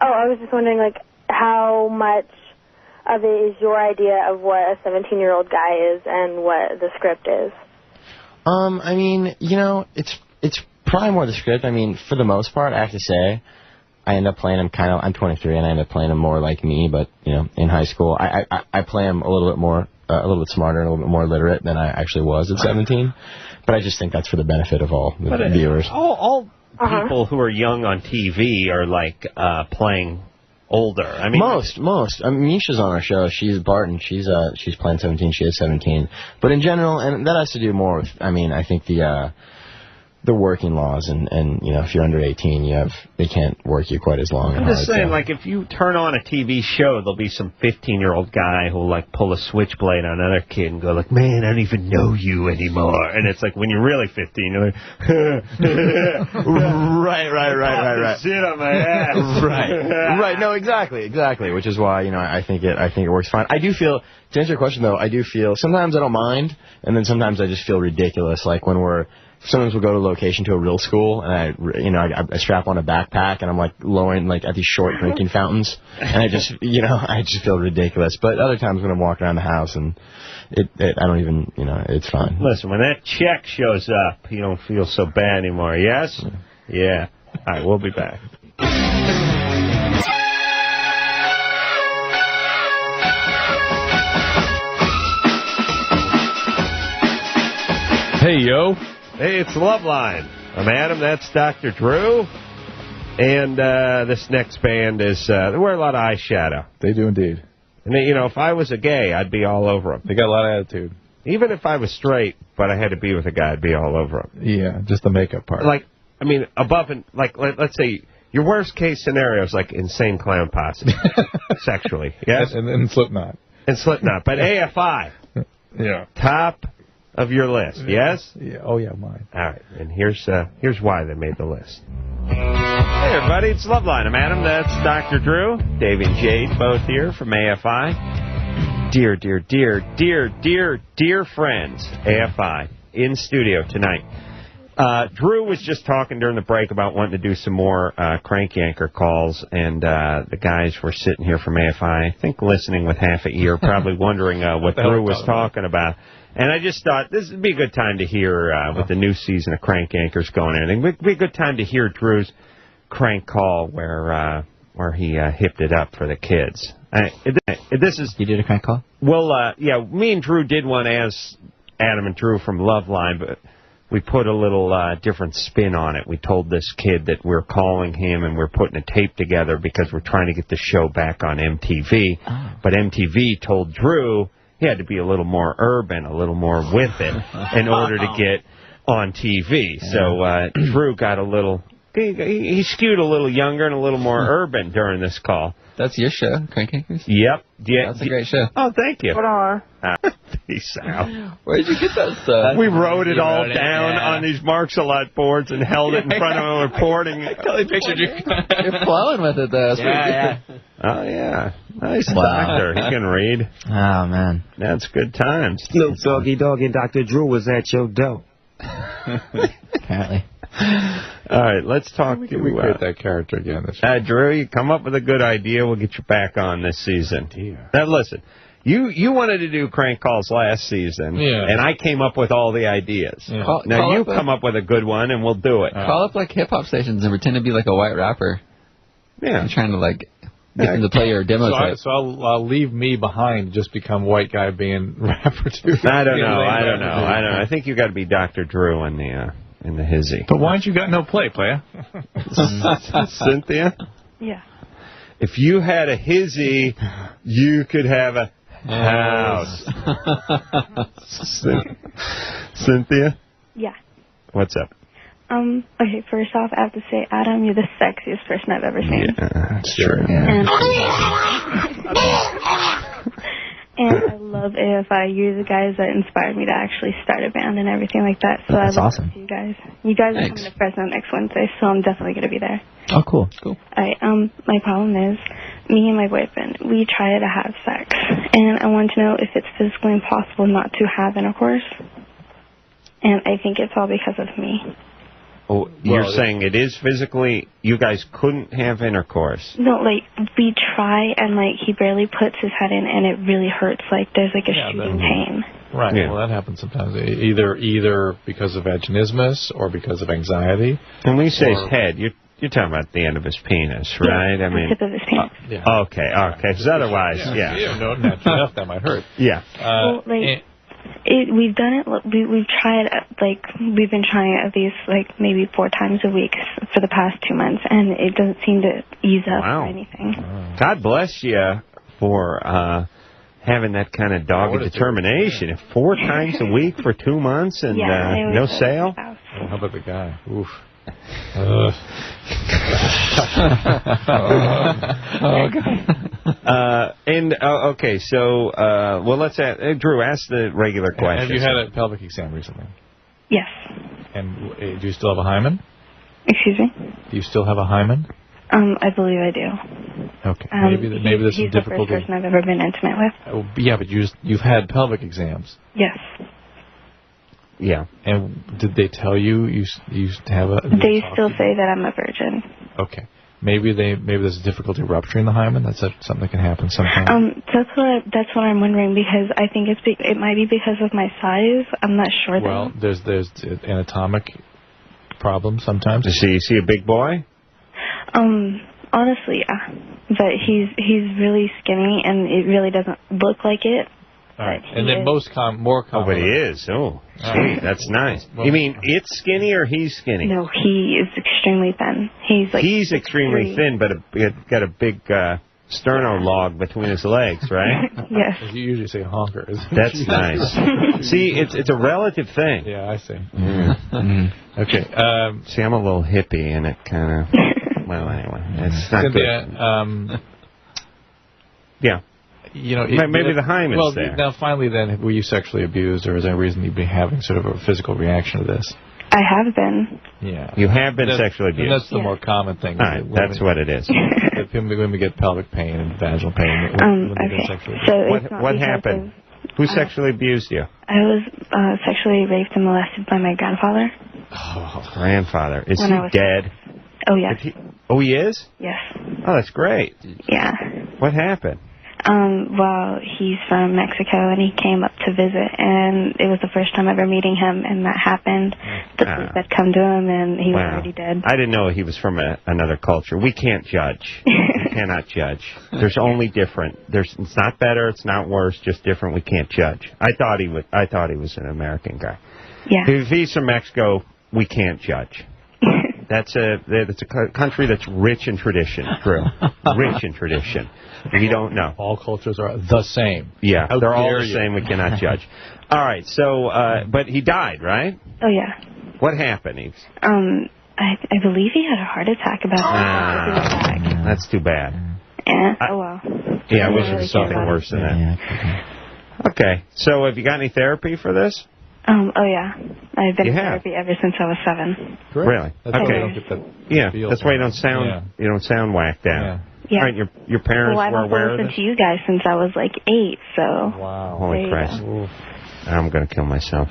Oh, I was just wondering, like, how much of it is your idea of what a 17-year-old guy is and what the script is? I mean, you know, it's probably more the script. I mean, for the most part, I have to say, I end up playing him I'm 23, and I end up playing him more like me, but, you know, in high school, I play him a little bit more, a little bit smarter and a little bit more literate than I actually was at 17. But I just think that's for the benefit of all the viewers. All people who are young on TV are, like, playing older. I mean, most. I mean, Misha's on our show. She's Barton. She's playing 17. She is 17. But in general, and that has to do more with, I mean, I think the working laws and you know, if you're under 18, they can't work you quite as long. I'm just saying, like, if you turn on a TV show, there'll be some 15-year-old guy who'll, like, pull a switchblade on another kid and go, like, man, I don't even know you anymore. And it's like, when you're really 15, you're like, right. Sit on my ass. Right. No, exactly. Which is why, you know, I think it works fine. I do feel, to answer your question though, I do feel sometimes I don't mind, and then sometimes I just feel ridiculous. Like when sometimes we'll go to a location to a real school, and I strap on a backpack, and I'm like lowering like at these short drinking fountains, and I just feel ridiculous. But other times when I'm walking around the house, and I don't even, you know, it's fine. Listen, when that check shows up, you don't feel so bad anymore. Yes? Yeah. All right, we'll be back. Hey, yo. Hey, it's Loveline. I'm Adam. That's Dr. Drew. And this next band is, they wear a lot of eyeshadow. They do indeed. And, you know, if I was a gay, I'd be all over them. They got a lot of attitude. Even if I was straight, but I had to be with a guy, I'd be all over him. Yeah, just the makeup part. Like, I mean, above and, like, let's say, your worst case scenario is like Insane Clown Posse. Sexually, yes? And Slipknot. And Slipknot. But AFI. Yeah. Top of your list, yes? Yeah. Oh, yeah, mine. All right, and here's why they made the list. Hey, everybody, it's Loveline. I'm Adam. That's Dr. Drew. Dave and Jade, both here from AFI. Dear friends, AFI, in studio tonight. Drew was just talking during the break about wanting to do some more crank anchor calls, and the guys were sitting here from AFI, I think listening with half an ear, probably wondering what Drew was talking about. And I just thought this would be a good time to hear, with the new season of Crank Anchors going in, it would be a good time to hear Drew's crank call where he hipped it up for the kids. This is... You did a crank call? Well, yeah, me and Drew did one as Adam and Drew from Loveline, but we put a little different spin on it. We told this kid that we're calling him and we're putting a tape together because we're trying to get the show back on MTV. Oh. But MTV told Drew he had to be a little more urban, a little more with it in order to get on TV. Yeah. So Drew got a little... He skewed a little younger and a little more urban during this call. That's your show, Crank Yankers? Yep. Yeah, that's a great show. Oh, thank you. Hold on. Peace out. Where did you get that stuff? We wrote it all down on these Marks-a-Lot boards and held it in front of a reporting. I totally pictured you. You're flowing with it, though. Yeah. Oh, yeah. Nice doctor. He can read. Oh, man. That's good times. Snoop Doggy Dogg and Dr. Drew was at your door. Apparently. All right, let's talk we to... We create that character again. Drew, you come up with a good idea. We'll get you back on this season. Now, listen, you wanted to do crank calls last season, and I came up with all the ideas. Yeah. Now, you come up with a good one, and we'll do it. Call up, like, hip-hop stations and pretend to be, like, a white rapper. Yeah. I'm trying to, like... Get them to play your demo tape. So I'll leave me behind, just become white guy being rapper too. I don't know. I think you got to be Dr. Drew in the hizzy. But why ain't you got no play, player? Cynthia? Yeah. If you had a hizzy, you could have a house. Cynthia? Yeah. What's up? Okay, first off, I have to say, Adam, you're the sexiest person I've ever seen. Yeah, that's true. And I love AFI. You're the guys that inspired me to actually start a band and everything like that. So that's awesome. You guys are coming to Fresno next Wednesday, so I'm definitely going to be there. Oh, cool. All right, my problem is, me and my boyfriend, we try to have sex, and I want to know if it's physically impossible not to have intercourse. And I think it's all because of me. Oh, you're saying it is physically, you guys couldn't have intercourse? No, like, we try, and, like, he barely puts his head in, and it really hurts. Like, there's, like, a shooting pain. Right, well, that happens sometimes. Either because of vaginismus or because of anxiety. When we say his head, you're talking about the end of his penis, right? I mean, the tip of his penis. Okay, because otherwise, no, naturally enough, that might hurt. Yeah. Well, like... we've done it. We've tried, like, we've been trying it at least, like, maybe 4 times a week for the past 2 months, and it doesn't seem to ease up or anything. God bless you for having that kind of dogged determination. If 4 times a week for 2 months and no sale? Well, how about the guy? Oof. Okay, so let's ask Drew. Ask the regular question. Have you had a pelvic exam recently? Yes. And do you still have a hymen? Excuse me? Do you still have a hymen? I believe I do. Okay. Maybe there's some difficulty. He's the first person I've ever been intimate with. Oh, yeah, but you've had pelvic exams. Yes. Yeah. And did they tell you have a... They still say that I'm a virgin. Okay. Maybe there's a difficulty rupturing the hymen. That's something that can happen sometimes. That's what I'm wondering, because I think it might be because of my size. I'm not sure. Well, there's anatomic problems sometimes. Is he a big boy? Honestly, yeah. But he's really skinny, and it really doesn't look like it. All right. And then more common. Oh, but he is. Oh, gee, that's nice. Well, you mean it's skinny or he's skinny? No, he is extremely thin. He's extremely thin, but got a big sterno log between his legs, right? Yes. You usually say honker. That's nice. See, it's a relative thing. Yeah, I see. Mm-hmm. Okay. See, I'm a little hippie, and it kind of... Well, anyway, it's not Cynthia, good. Yeah. Maybe the hymen's there. Now, finally, then, were you sexually abused, or is there a reason you'd be having sort of a physical reaction to this? I have been. Yeah. You have been sexually abused. That's the more common thing. All right, that's what it is. Women get pelvic pain and vaginal pain. What happened? Who sexually abused you? I was sexually raped and molested by my grandfather. Oh, grandfather. Is he dead? Oh, yes. He is? Yes. Oh, that's great. Yeah. What happened? Well, he's from Mexico, and he came up to visit, and it was the first time ever meeting him, and that happened. The police had come to him, and he was already dead. I didn't know he was from another culture. We can't judge. cannot judge. There's only different. It's not better. It's not worse. Just different. We can't judge. I thought he was an American guy. Yeah. If he's from Mexico, we can't judge. That's a country that's rich in tradition, Drew. Rich in tradition. We don't know. All cultures are the same. Yeah, How they're all dare the you. same. We cannot judge. All right, so, but he died, right? Oh, yeah. What happened? I believe he had a heart attack about That's too bad. Yeah, oh well. Yeah, I wish it was something worse than that. Okay, so have you got any therapy for this? Oh, yeah. I've been You in have? therapy ever since I was 7. Really? That's why Okay. you don't get that Yeah, feel that's why you from don't sound it. you don't sound whacked out. Yeah. All right, your parents Well, I've were also aware of listened this? to you guys since I was like 8, so. Wow. Holy There you Christ. go. I'm going to kill myself.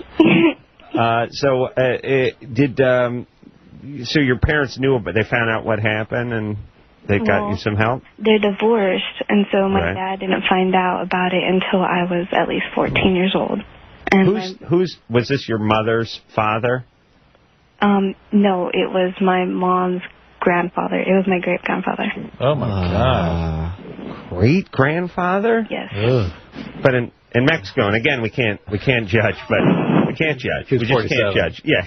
So your parents knew, but they found out what happened and they got you some help? They're divorced, and so my Right. dad didn't find out about it until I was at least 14 years old. And Was this your mother's father? no, it was my mom's grandfather. It was my great-grandfather. Oh, my God. Great-grandfather? Yes. But in Mexico, and again, we can't judge, but we can't judge. We just 47. can't judge. Yeah.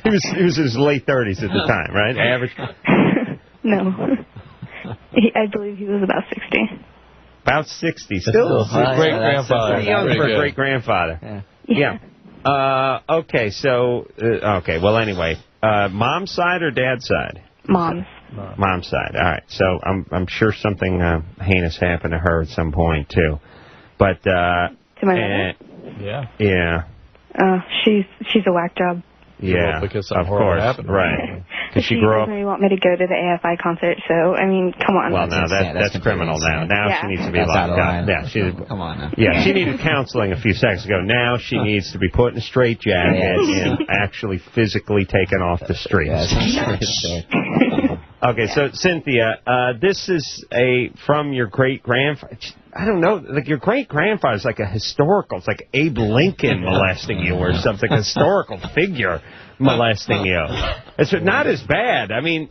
he was in his late 30s at the time, right? Average? No. I believe he was about 60. About 60. Still Still high. Great-grandfather. Pretty young Pretty for a good. great-grandfather. Yeah. Okay, so, well, anyway. Mom's side or dad's side? Mom's. Mom's side. All right. So I'm sure something heinous happened to her at some point, too. But, To my mother? Yeah. Yeah. She's a whack job. Yeah, because of course, right. Did she grow up? doesn't really want me to go to the AFI concert, so, I mean, come on. Well, now that's criminal now. Now Yeah. she needs to be That's locked out of up. line. Yeah, Come on now. Yeah, she needed counseling a few seconds ago. Now she needs to be put in a straitjacket and actually physically taken off the streets. Okay, so Cynthia, this is from your great-grandfather. I don't know, like your great-grandfather's like a historical. It's like Abe Lincoln molesting you or something, a historical figure molesting you. It's not as bad. I mean,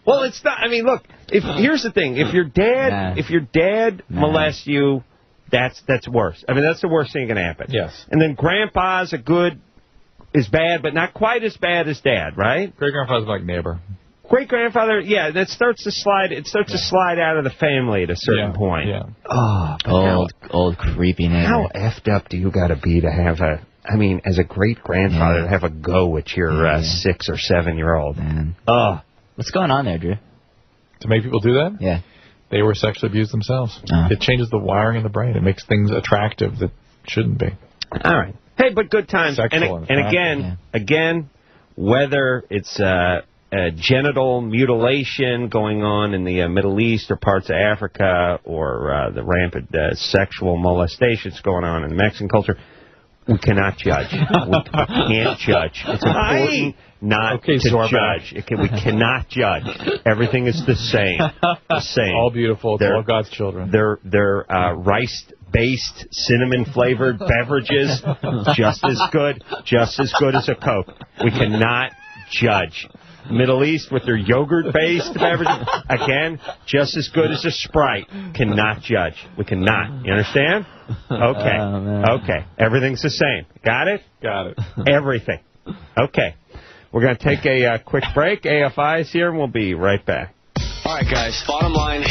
well, it's not. I mean, look. Here's the thing: if your dad molests you, that's worse. I mean, that's the worst thing that can happen. Yes. And then Grandpa's is bad, but not quite as bad as Dad, right? Great-grandfather's like neighbor. Great-grandfather, yeah, that starts to slide. It starts to slide out of the family at a certain point. Yeah. Oh, old creepy neighbor. How effed up do you got to be to have as a great-grandfather, to have a go at your 6 or 7-year-old? Oh. What's going on there, Drew? To make people do that? Yeah. They were sexually abused themselves. It changes the wiring in the brain. It makes things attractive that shouldn't be. All right. Hey, but good times. Sexual And again, whether it's genital mutilation going on in the Middle East or parts of Africa, or the rampant sexual molestations going on in the Mexican culture, we cannot judge. We can't judge. It's important not to judge. We cannot judge. Everything is the same. The same. All beautiful. It's all God's children. They're rice-based, cinnamon-flavored beverages, just as good as a Coke. We cannot judge. Middle East with their yogurt-based beverages, again, just as good as a Sprite. Cannot judge. We cannot. You understand? Okay. Okay. Everything's the same. Got it? Got it. Everything. Okay. We're going to take a quick break. AFI is here, and we'll be right back. All right, guys. Bottom line,